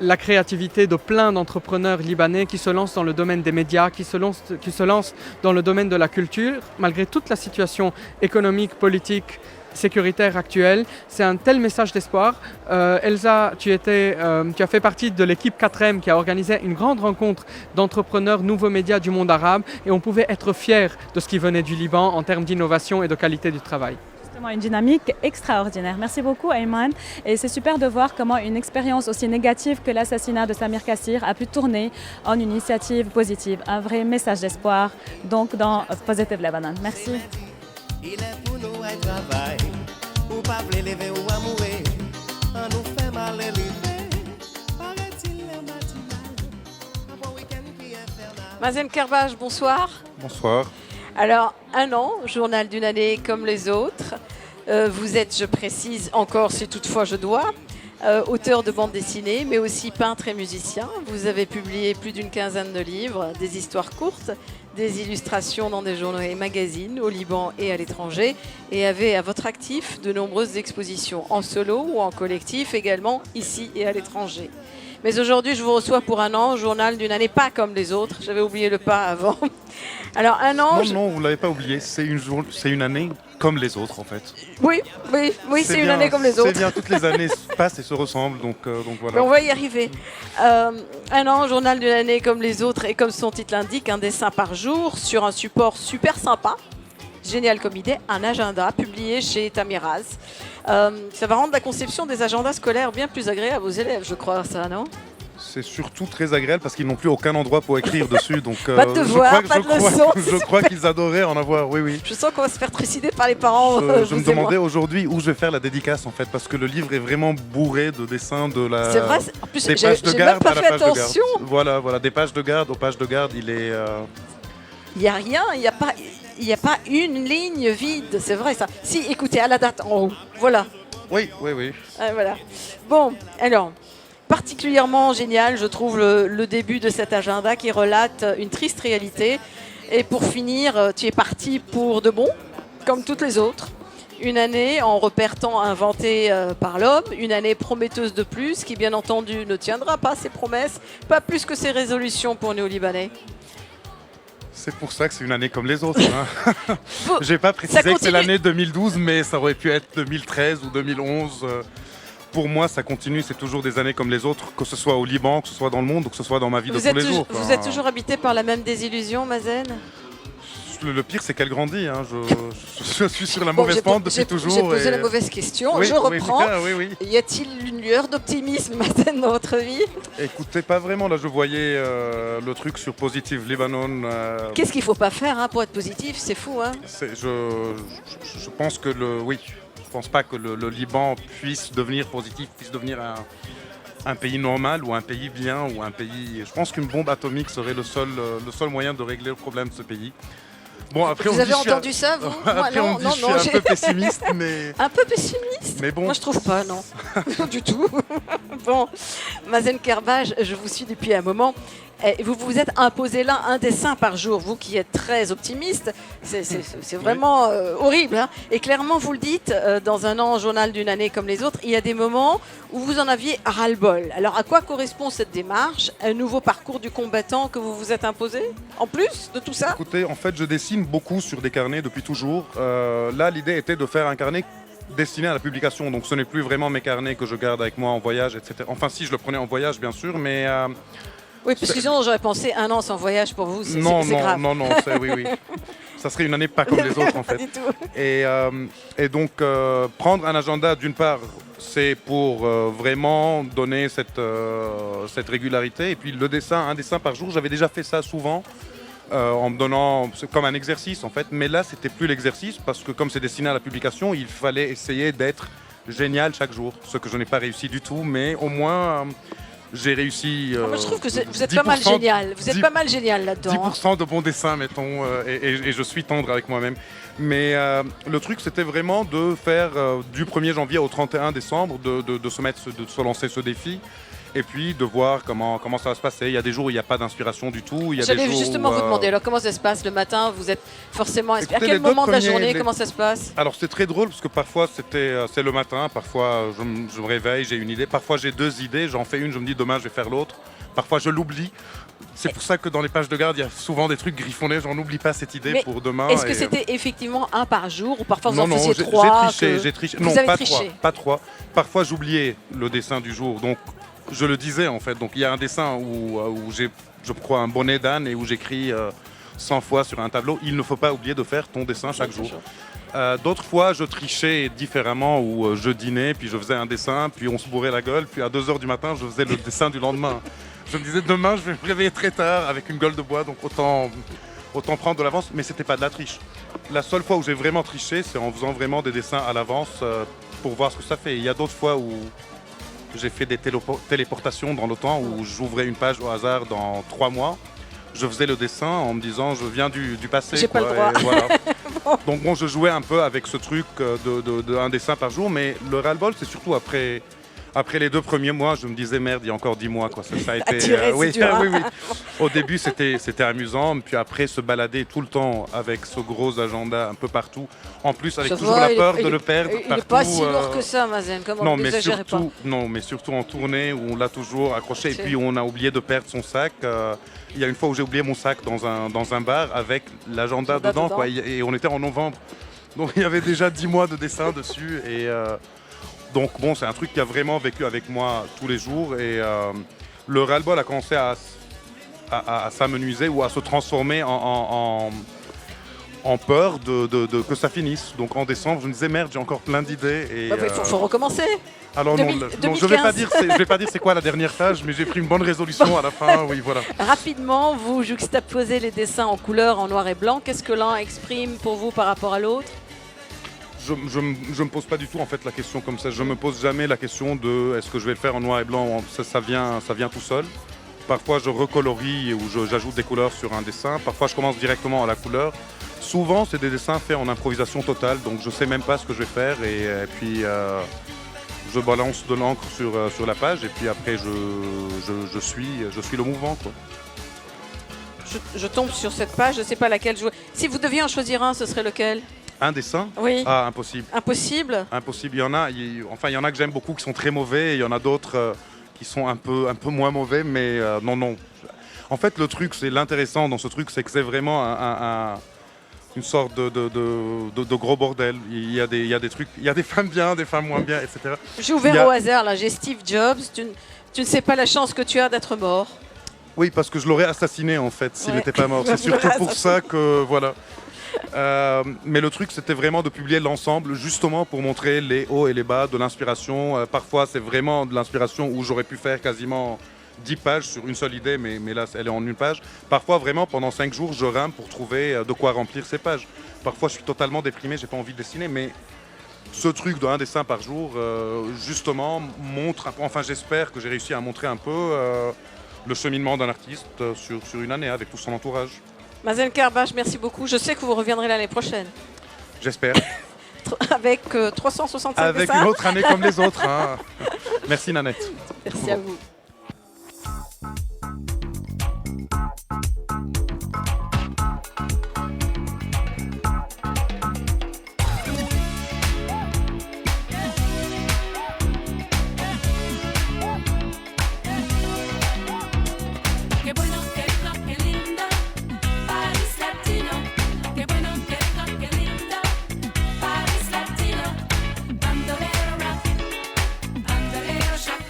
La créativité de plein d'entrepreneurs libanais qui se lancent dans le domaine des médias, qui se lancent dans le domaine de la culture, malgré toute la situation économique, politique, sécuritaire actuelle. C'est un tel message d'espoir. Elsa, tu as fait partie de l'équipe 4M qui a organisé une grande rencontre d'entrepreneurs nouveaux médias du monde arabe et on pouvait être fiers de ce qui venait du Liban en termes d'innovation et de qualité du travail. Une dynamique extraordinaire. Merci beaucoup, Ayman. Et c'est super de voir comment une expérience aussi négative que l'assassinat de Samir Kassir a pu tourner en une initiative positive, un vrai message d'espoir, donc dans Positive Lebanon. Merci. Il est pour nous un travail, ou pas lever ou amourer, on nous fait mal élever, paraît-il le matinal, un bon week-end qui est infernal. Mazen Kerbaj, bonsoir. Bonsoir. Alors, 1 an, journal d'une année comme les autres. Vous êtes, je précise encore si toutefois je dois, auteur de bande dessinée, mais aussi peintre et musicien. Vous avez publié plus d'une quinzaine de livres, des histoires courtes, des illustrations dans des journaux et magazines au Liban et à l'étranger, et avez à votre actif de nombreuses expositions en solo ou en collectif, également ici et à l'étranger. Mais aujourd'hui, je vous reçois pour 1 an, journal d'une année pas comme les autres. J'avais oublié le pas avant. Alors, 1 an... Non, vous ne l'avez pas oublié. C'est une année comme les autres, en fait. Oui, c'est une année comme les autres. C'est bien, toutes les années passent et se ressemblent, donc voilà. Mais on va y arriver. 1 an, journal d'une année comme les autres, et comme son titre l'indique, un dessin par jour sur un support super sympa. Génial comme idée, un agenda publié chez Tamiraz. Ça va rendre la conception des agendas scolaires bien plus agréable aux élèves, je crois, ça, non? C'est surtout très agréable parce qu'ils n'ont plus aucun endroit pour écrire dessus. Donc, pas de devoirs, pas de leçons. Je crois qu'ils adoraient en avoir, oui. Je sens qu'on va se faire trucider par les parents. Je me demandais aujourd'hui où je vais faire la dédicace, en fait, parce que le livre est vraiment bourré de dessins de la... C'est vrai, en plus, des pages de garde à la page attention. de garde. Voilà, des pages de garde aux pages de garde, il est... Il n'y a rien, il n'y a pas une ligne vide, c'est vrai ça. Si, écoutez, à la date en haut, voilà. Oui. Voilà. Bon, alors, particulièrement génial, je trouve, le début de cet agenda qui relate une triste réalité. Et pour finir, tu es parti pour de bon, comme toutes les autres. Une année en repère temps inventée par l'homme, une année prometteuse de plus, qui bien entendu ne tiendra pas ses promesses, pas plus que ses résolutions pour Néo-Libanais. C'est pour ça que c'est une année comme les autres. Hein. J'ai pas précisé que c'est l'année 2012, mais ça aurait pu être 2013 ou 2011. Pour moi, ça continue, c'est toujours des années comme les autres, que ce soit au Liban, que ce soit dans le monde, ou que ce soit dans ma vie de tous les jours. Vous êtes toujours habité par la même désillusion, Mazen? Le pire, c'est qu'elle grandit. Hein. Je suis sur la mauvaise pente depuis toujours. J'ai posé la mauvaise question. Oui, je reprends. Oui. Y a-t-il une lueur d'optimisme, Mazen, dans votre vie? Écoutez, pas vraiment. Là, je voyais le truc sur Positive Lebanon. Qu'est-ce qu'il ne faut pas faire pour être positif? C'est fou. Hein. Je pense que je pense pas que le Liban puisse devenir positif, puisse devenir un pays normal ou un pays bien ou un pays... Je pense qu'une bombe atomique serait le seul moyen de régler le problème de ce pays. Bon, après, vous avez entendu ça, vous? Après, on dit que je suis un peu pessimiste, mais... Un peu pessimiste? Mais bon. Moi, je trouve pas, non. Du tout. Bon, Mazen Kerbaj, je vous suis depuis un moment. Vous vous êtes imposé là un dessin par jour, vous qui êtes très optimiste, c'est vraiment horrible. Hein. Et clairement, vous le dites, dans un an, journal d'une année comme les autres, il y a des moments où vous en aviez ras-le-bol. Alors, à quoi correspond cette démarche? Un nouveau parcours du combattant que vous vous êtes imposé, en plus de tout ça? Écoutez, en fait, je dessine beaucoup sur des carnets depuis toujours. Là, l'idée était de faire un carnet destiné à la publication. Donc, ce n'est plus vraiment mes carnets que je garde avec moi en voyage, etc. Enfin, si, je le prenais en voyage, bien sûr, mais... Oui, parce que sinon j'aurais pensé 1 an sans voyage pour vous, c'est Non, grave. non, oui. Ça serait une année pas comme les autres en Pas fait. du tout. Et donc, prendre un agenda, d'une part, c'est pour vraiment donner cette régularité. Et puis le dessin, un dessin par jour, j'avais déjà fait ça souvent, en me donnant, c'est comme un exercice en fait. Mais là, c'était plus l'exercice, parce que comme c'est destiné à la publication, il fallait essayer d'être génial chaque jour. Ce que je n'ai pas réussi du tout, mais au moins... j'ai réussi. Moi, je trouve que vous êtes pas mal génial. Vous êtes pas mal génial là-dedans. 10% de bons dessins, mettons, et je suis tendre avec moi-même. Mais le truc, c'était vraiment de faire du 1er janvier au 31 décembre, de se lancer ce défi. Et puis de voir comment ça va se passer. Il y a des jours où il n'y a pas d'inspiration du tout. J'allais justement vous demander, alors comment ça se passe le matin? Vous êtes forcément inspiré. À Écoutez, quel les deux moment de la premiers, journée? Comment ça se passe? Alors c'est très drôle parce que parfois c'est le matin, parfois je me réveille, j'ai une idée. Parfois j'ai 2 idées, j'en fais une, je me dis demain je vais faire l'autre. Parfois je l'oublie. C'est pour ça que dans les pages de garde, il y a souvent des trucs griffonnés, j'en oublie pas cette idée. Mais pour demain. Est-ce que c'était effectivement 1 par jour ou parfois vous non, en faisiez j'ai 3? J'ai triché. Vous Non, avez pas triché. pas 3. Parfois j'oubliais le dessin du jour, donc je le disais en fait. Donc il y a un dessin où j'ai, je crois, un bonnet d'âne et où j'écris 100 fois sur un tableau, il ne faut pas oublier de faire ton dessin chaque jour. D'autres fois, je trichais différemment, où je dînais, puis je faisais un dessin, puis on se bourrait la gueule, puis à 2h du matin, je faisais le dessin du lendemain. Je me disais, demain, je vais me réveiller très tard avec une gueule de bois, donc autant prendre de l'avance, mais c'était pas de la triche. La seule fois où j'ai vraiment triché, c'est en faisant vraiment des dessins à l'avance pour voir ce que ça fait. Il y a d'autres fois où j'ai fait des téléportations dans le temps, où j'ouvrais une page au hasard dans 3 mois. Je faisais le dessin en me disant je viens du passé. J'ai pas le droit. Voilà. Donc bon, je jouais un peu avec ce truc de un dessin par jour, mais le ras-le-bol, c'est surtout après les 2 premiers mois, je me disais merde, il y a encore 10 mois. Quoi. Ça a été, oui. Au début, c'était amusant, puis après se balader tout le temps avec ce gros agenda un peu partout, en plus avec toujours la peur de le perdre. Il n'est pas si lourd que ça, Mazen, comment vous n'exagérez pas. Non, mais surtout en tournée où on l'a toujours accroché et puis on a oublié de perdre son sac. Il y a une fois où j'ai oublié mon sac dans un bar avec l'agenda dedans. Quoi, et on était en novembre. Donc il y avait déjà 10 mois de dessin dessus. Et donc bon, c'est un truc qui a vraiment vécu avec moi tous les jours. Et le ras-le-bol a commencé à s'amenuiser ou à se transformer en peur que ça finisse. Donc en décembre, je me disais merde, j'ai encore plein d'idées. Il faut recommencer. Alors non, je vais pas dire c'est quoi la dernière tâche, mais j'ai pris une bonne résolution à la fin, oui voilà. Rapidement, vous juxtaposez les dessins en couleur, en noir et blanc. Qu'est-ce que l'un exprime pour vous par rapport à l'autre? Je me pose pas du tout en fait la question comme ça. Je me pose jamais la question de est-ce que je vais le faire en noir et blanc. Ça vient tout seul. Parfois je recolorie ou j'ajoute des couleurs sur un dessin. Parfois je commence directement à la couleur. Souvent c'est des dessins faits en improvisation totale, donc je sais même pas ce que je vais faire et puis je balance de l'encre sur la page et puis après je suis le mouvement. Quoi. Je tombe sur cette page, je ne sais pas laquelle jouer. Si vous deviez en choisir un, ce serait lequel? Un dessin? Oui. Ah, impossible. Impossible? Impossible. Il y en a que j'aime beaucoup qui sont très mauvais et il y en a d'autres qui sont un peu moins mauvais, mais non. En fait, le truc, c'est l'intéressant dans ce truc, c'est que c'est vraiment une sorte de gros bordel. Il y a des trucs, il y a des femmes bien, des femmes moins bien, etc. J'ai ouvert au hasard, là, j'ai Steve Jobs. Tu ne sais pas la chance que tu as d'être mort. Oui, parce que je l'aurais assassiné en fait s'il n'était pas mort. C'est surtout pour ça que voilà. Mais le truc, c'était vraiment de publier l'ensemble, justement pour montrer les hauts et les bas de l'inspiration. Parfois, c'est vraiment de l'inspiration où j'aurais pu faire quasiment 10 pages sur une seule idée, mais là, elle est en une page. Parfois, vraiment, pendant 5 jours, je rame pour trouver de quoi remplir ces pages. Parfois, je suis totalement déprimé, j'ai pas envie de dessiner, mais ce truc de 1 dessin par jour, justement, montre, enfin, j'espère que j'ai réussi à montrer un peu le cheminement d'un artiste sur une année avec tout son entourage. Mazen Karbach, merci beaucoup. Je sais que vous reviendrez l'année prochaine. J'espère. Avec 365 avec dessins. Une autre année comme les autres. Hein. Merci Nanette. Merci à vous. Bandolero rock, bandolero shock.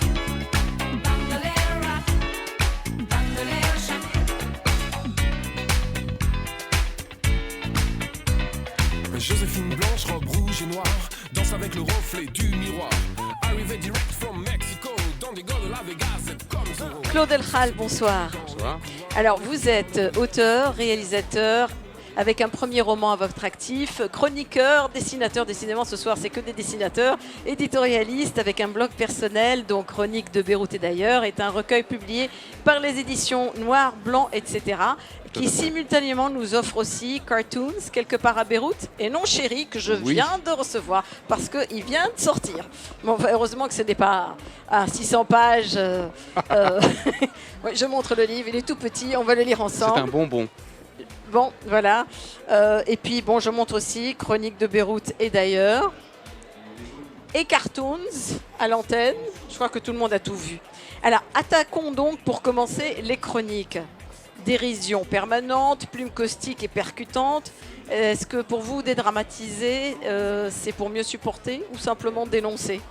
danse avec le reflet du miroir. Arrivé direct from Mexico, dans des gars de la Vegas, comme Zorro. Claude Elkhal, bonsoir. Bonsoir. Alors, vous êtes auteur, réalisateur, avec un premier roman à votre actif, chroniqueur, dessinateur, décidément ce soir c'est que des dessinateurs, éditorialiste avec un blog personnel, donc Chronique de Beyrouth et d'ailleurs, est un recueil publié par les éditions Noir, Blanc, etc., qui simultanément nous offre aussi Cartoons, quelque part à Beyrouth, et Non Chéri, que je viens de recevoir, parce qu'il vient de sortir. Bon, enfin, heureusement que ce n'est pas à 600 pages. Ouais, je montre le livre, il est tout petit, on va le lire ensemble. C'est un bonbon. Bon, voilà. Et puis, bon, je montre aussi Chronique de Beyrouth et d'ailleurs. Et Cartoons à l'antenne. Je crois que tout le monde a tout vu. Alors, attaquons donc pour commencer les chroniques. Dérision permanente, plume caustique et percutante. Est-ce que pour vous, dédramatiser, c'est pour mieux supporter ou simplement dénoncer ?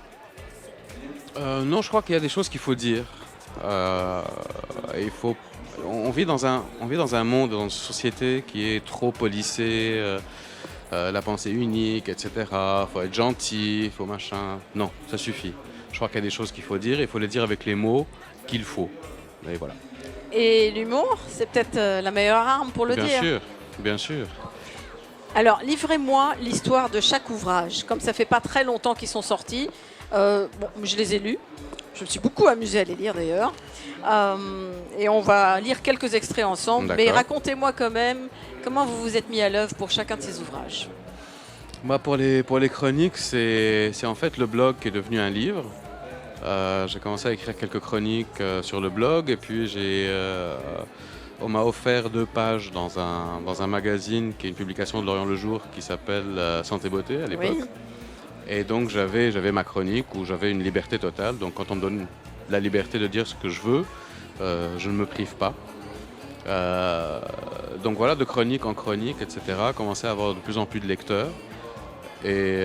Non, je crois qu'il y a des choses qu'il faut dire. On vit dans un monde, dans une société qui est trop policée, la pensée unique, etc. Il faut être gentil, il faut machin. Non, ça suffit. Je crois qu'il y a des choses qu'il faut dire, il faut les dire avec les mots qu'il faut. Et voilà. Et l'humour, c'est peut-être la meilleure arme pour le dire. Bien sûr, bien sûr. Alors, livrez-moi l'histoire de chaque ouvrage. Comme ça fait pas très longtemps qu'ils sont sortis, bon, je les ai lus. Je me suis beaucoup amusée à les lire d'ailleurs. Et on va lire quelques extraits ensemble. Mais racontez-moi quand même comment vous vous êtes mis à l'œuvre pour chacun de ces ouvrages. Moi, pour les chroniques, c'est en fait le blog qui est devenu un livre. J'ai commencé à écrire quelques chroniques sur le blog et puis on m'a offert 2 pages dans un magazine qui est une publication de Lorient Le Jour qui s'appelle Santé Beauté à l'époque. Oui. Et donc j'avais ma chronique où j'avais une liberté totale. Donc quand on me donne la liberté de dire ce que je veux, je ne me prive pas. Donc voilà, de chronique en chronique, etc. Commençais à avoir de plus en plus de lecteurs. Et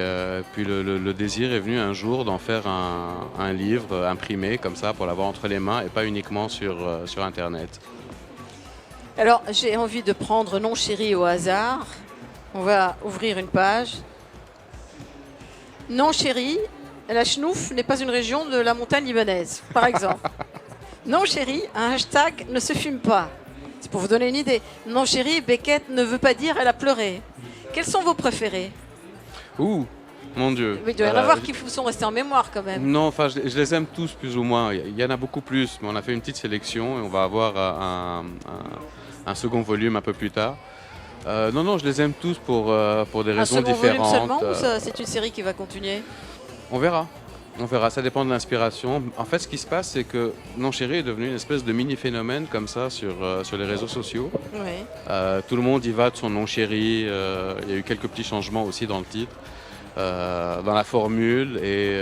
puis le désir est venu un jour d'en faire un livre imprimé comme ça pour l'avoir entre les mains et pas uniquement sur Internet. Alors j'ai envie de prendre Non Chéri au hasard. On va ouvrir une page. Non Chéri, la Chenouf n'est pas une région de la montagne libanaise, par exemple. Non Chéri, un hashtag ne se fume pas. C'est pour vous donner une idée. Non Chéri, Beckett ne veut pas dire elle a pleuré. Quels sont vos préférés ? Ouh, mon Dieu. Mais il doit y en avoir qui vous sont restés en mémoire quand même. Non, enfin, je les aime tous plus ou moins. Il y en a beaucoup plus, mais on a fait une petite sélection et on va avoir un second volume un peu plus tard. Non, je les aime tous pour des raisons différentes. Un second volume seulement ou c'est une série qui va continuer ? On verra. On verra, ça dépend de l'inspiration. En fait, ce qui se passe, c'est que Non Chéri est devenu une espèce de mini-phénomène comme ça sur les réseaux sociaux. Oui. Tout le monde y va de son Non Chéri. Il y a eu quelques petits changements aussi dans le titre, dans la formule. Et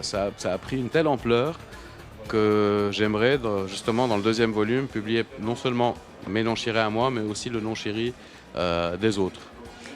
ça a pris une telle ampleur que j'aimerais, justement, dans le 2e volume, publier non seulement mes Non Chéri à moi, mais aussi le Non Chéri des autres.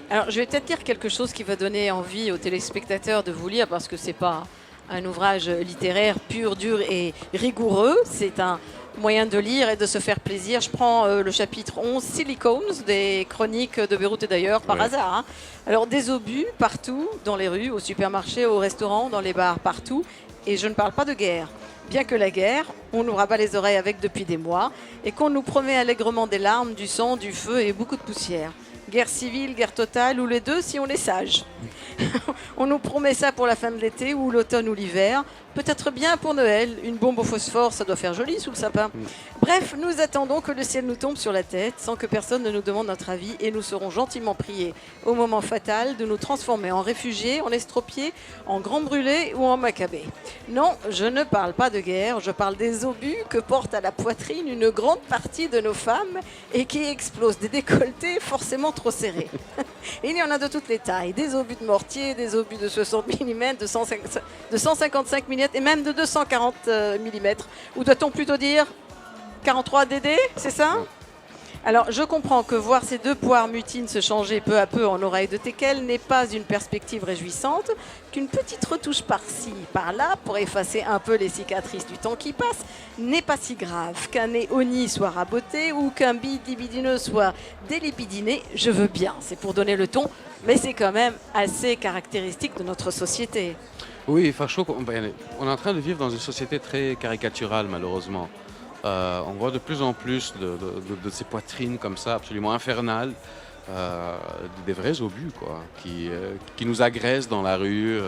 Alors, je vais peut-être dire quelque chose qui va donner envie aux téléspectateurs de vous lire, parce que c'est pas un ouvrage littéraire pur, dur et rigoureux. C'est un moyen de lire et de se faire plaisir. Je prends le chapitre 11, Silicones, des chroniques de Beyrouth et d'ailleurs, par hasard. Hein. Alors, des obus partout, dans les rues, au supermarché, au restaurant, dans les bars, partout. Et je ne parle pas de guerre. Bien que la guerre, on nous rabat les oreilles avec depuis des mois et qu'on nous promet allègrement des larmes, du sang, du feu et beaucoup de poussière. Guerre civile, guerre totale, ou les deux si on est sage. On nous promet ça pour la fin de l'été, ou l'automne ou l'hiver. Peut-être bien pour Noël. Une bombe au phosphore, ça doit faire joli sous le sapin. Bref, nous attendons que le ciel nous tombe sur la tête, sans que personne ne nous demande notre avis, et nous serons gentiment priés, au moment fatal, de nous transformer en réfugiés, en estropiés, en grands brûlés ou en macabées. Non, je ne parle pas de guerre, je parle des obus que porte à la poitrine une grande partie de nos femmes et qui explosent des décolletés forcément trop serrés. Il y en a de toutes les tailles, des obus de mortier, des obus de 60 mm, de 155 mm et même de 240 mm. Ou doit-on plutôt dire 43 DD, c'est ça ? Alors, je comprends que voir ces deux poires mutines se changer peu à peu en oreilles de teckel n'est pas une perspective réjouissante, qu'une petite retouche par-ci, par-là, pour effacer un peu les cicatrices du temps qui passe, n'est pas si grave. Qu'un nez honni soit raboté ou qu'un bidibidineux soit délipidiné, je veux bien, c'est pour donner le ton, mais c'est quand même assez caractéristique de notre société. Oui, Facho, on est en train de vivre dans une société très caricaturale, malheureusement. On voit de plus en plus de ces poitrines comme ça, absolument infernales, des vrais obus, quoi, qui nous agressent dans la rue.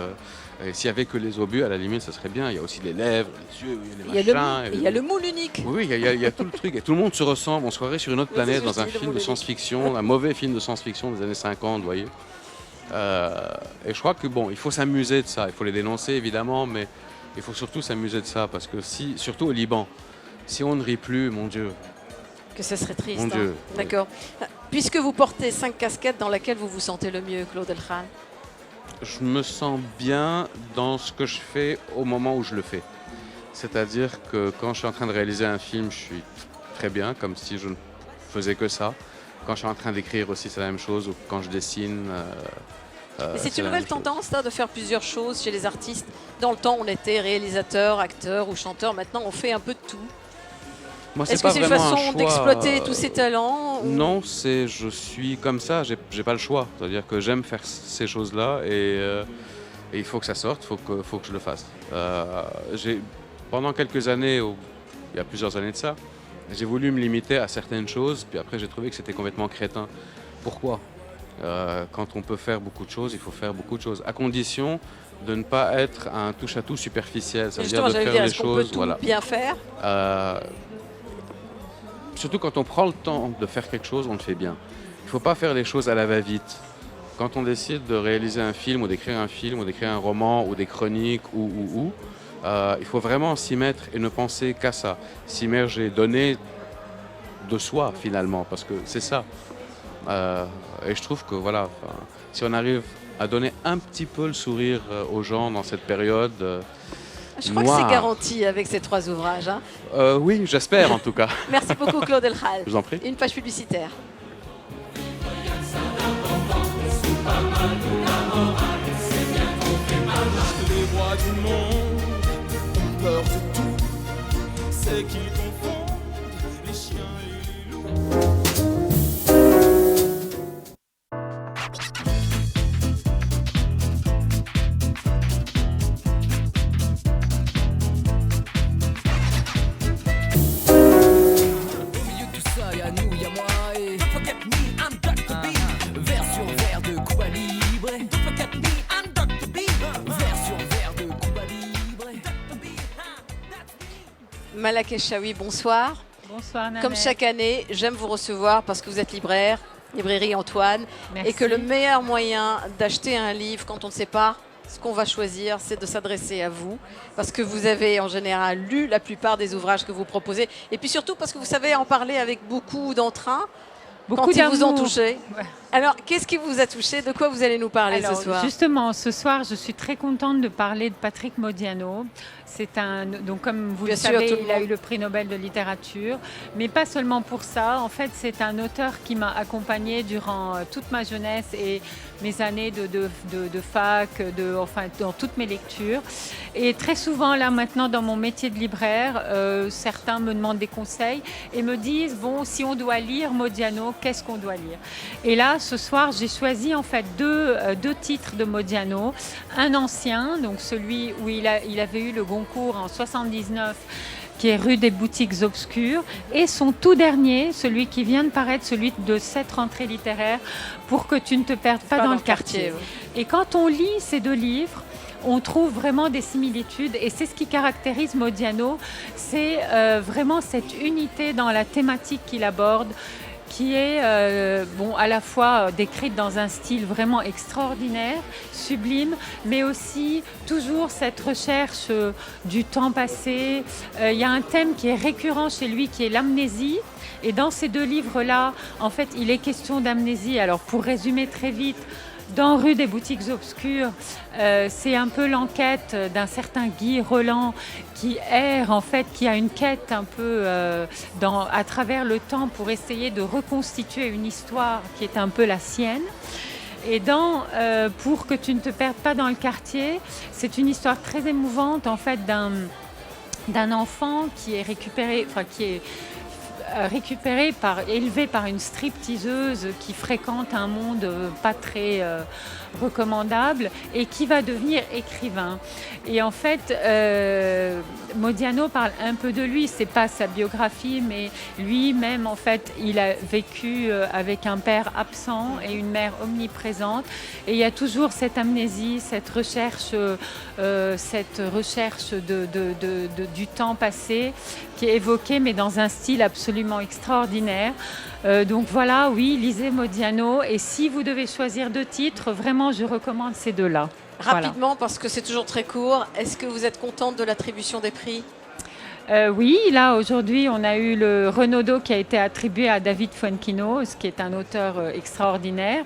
Et s'il n'y avait que les obus, à la limite, ça serait bien. Il y a aussi les lèvres, les yeux, les machins. Il y a le moule unique. Oui, il y a tout le truc. Et tout le monde se ressemble. On se croirait sur une autre planète dans un film de science-fiction, un mauvais film de science-fiction des années 50, vous voyez. Et je crois que bon, il faut s'amuser de ça. Il faut les dénoncer, évidemment, mais il faut surtout s'amuser de ça. Parce que surtout au Liban, si on ne rit plus, mon Dieu. Que ce serait triste. Mon Dieu. D'accord. Puisque vous portez 5 casquettes, dans laquelle vous vous sentez le mieux, Claude Elkhan? Je me sens bien dans ce que je fais au moment où je le fais. C'est-à-dire que quand je suis en train de réaliser un film, je suis très bien, comme si je ne faisais que ça. Quand je suis en train d'écrire aussi, c'est la même chose. Ou quand je dessine. C'est une nouvelle tendance là, de faire plusieurs choses chez les artistes. Dans le temps, on était réalisateur, acteur ou chanteur. Maintenant, on fait un peu de tout. Est-ce que c'est une façon d'exploiter tous ces talents ou... Non, je suis comme ça, j'ai pas le choix. C'est-à-dire que j'aime faire ces choses-là et il faut que ça sorte, faut que je le fasse. Pendant quelques années, il y a plusieurs années de ça, j'ai voulu me limiter à certaines choses, puis après j'ai trouvé que c'était complètement crétin. Pourquoi ? Quand on peut faire beaucoup de choses, il faut faire beaucoup de choses, à condition de ne pas être un touche-à-tout superficiel. Ça veut dire de faire les choses. Peut tout bien faire. Surtout quand on prend le temps de faire quelque chose, on le fait bien. Il ne faut pas faire les choses à la va-vite. Quand on décide de réaliser un film ou d'écrire un roman ou des chroniques il faut vraiment s'y mettre et ne penser qu'à ça. S'immerger, donner de soi finalement, parce que c'est ça. Et je trouve que voilà, si on arrive à donner un petit peu le sourire aux gens dans cette période je crois que c'est garanti avec ces 3 ouvrages. Hein. Oui, j'espère en tout cas. Merci beaucoup Claude Elkhan. Je vous en prie. Une page publicitaire. Les rois du monde ont peur de tout, c'est qu'ils confondent les chiens et les loups. Malak Echaoui, bonsoir. Bonsoir Nanette. Comme chaque année, j'aime vous recevoir parce que vous êtes libraire, librairie Antoine, Merci. et que le meilleur moyen d'acheter un livre quand on ne sait pas ce qu'on va choisir, c'est de s'adresser à vous, parce que vous avez en général lu la plupart des ouvrages que vous proposez, et puis surtout parce que vous savez en parler avec beaucoup d'entrain. Quand ils vous ont touché. Ouais. Alors, qu'est-ce qui vous a touché? De quoi vous allez nous parler ce soir? Justement, ce soir, je suis très contente de parler de Patrick Modiano. Donc, comme vous le savez, il a eu le prix Nobel de littérature. Mais pas seulement pour ça. En fait, c'est un auteur qui m'a accompagnée durant toute ma jeunesse et mes années de fac, dans toutes mes lectures. Et très souvent, là, maintenant, dans mon métier de libraire, certains me demandent des conseils et me disent, bon, si on doit lire Modiano, qu'est-ce qu'on doit lire? Et là, ce soir, j'ai choisi en fait deux titres de Modiano. Un ancien, donc celui où il avait eu le Goncourt en 79, qui est Rue des Boutiques Obscures, et son tout dernier, celui qui vient de paraître, celui de cette rentrée littéraire, Pour que tu ne te perdes pas dans le quartier. Et quand on lit ces 2 livres, on trouve vraiment des similitudes et c'est ce qui caractérise Modiano, c'est vraiment cette unité dans la thématique qu'il aborde, qui est à la fois décrite dans un style vraiment extraordinaire, sublime, mais aussi toujours cette recherche du temps passé. Il y a un thème qui est récurrent chez lui, qui est l'amnésie. Et dans ces 2 livres-là, en fait, il est question d'amnésie. Alors, pour résumer très vite, Dans Rue des Boutiques Obscures, c'est un peu l'enquête d'un certain Guy Roland qui erre, en fait, qui a une quête un peu à travers le temps pour essayer de reconstituer une histoire qui est un peu la sienne. Et Pour que tu ne te perdes pas dans le quartier, c'est une histoire très émouvante, en fait, d'un enfant qui est élevé par une stripteaseuse qui fréquente un monde pas très recommandable et qui va devenir écrivain. Et en fait, Modiano parle un peu de lui, c'est pas sa biographie, mais lui-même, en fait, il a vécu avec un père absent et une mère omniprésente. Et il y a toujours cette amnésie, cette recherche du temps passé qui est évoquée, mais dans un style absolument extraordinaire. Donc voilà, oui, lisez Modiano. Et si vous devez choisir 2 titres, vraiment, je recommande ces 2-là. Rapidement, parce que c'est toujours très court, est-ce que vous êtes contente de l'attribution des prix ? Oui, là aujourd'hui on a eu le Renaudot qui a été attribué à David Fuenquinos, qui est un auteur extraordinaire,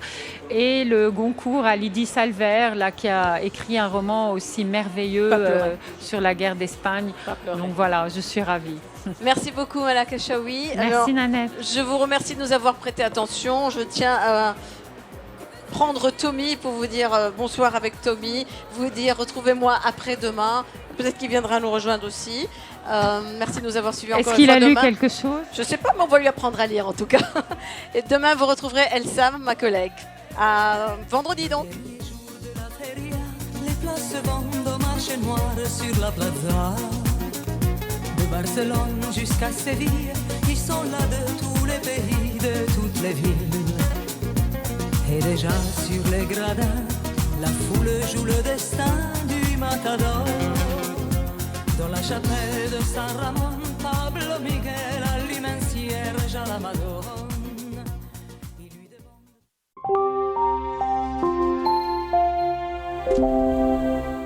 et le Goncourt à Lydie Salver, là, qui a écrit un roman aussi merveilleux sur la guerre d'Espagne. Donc voilà, je suis ravie. Merci beaucoup Malak Achaoui. Merci Nanette. Je vous remercie de nous avoir prêté attention. Je tiens à prendre Tommy pour vous dire bonsoir avec Tommy, vous dire retrouvez-moi après-demain. Peut-être qu'il viendra nous rejoindre aussi. Merci de nous avoir suivis encore une fois. Est-ce qu'il a lu quelque chose ? Je ne sais pas, mais on va lui apprendre à lire en tout cas. Et demain, vous retrouverez Elsam, ma collègue. À vendredi donc. Les places se vendent au marché noir sur la plaza. De Barcelone jusqu'à Séville, ils sont là de tous les pays, de toutes les villes. Et déjà sur les gradins, la foule joue le destin du matador. Dans la chapelle de San Ramon, Pablo Miguel allume un cierge à l'amador.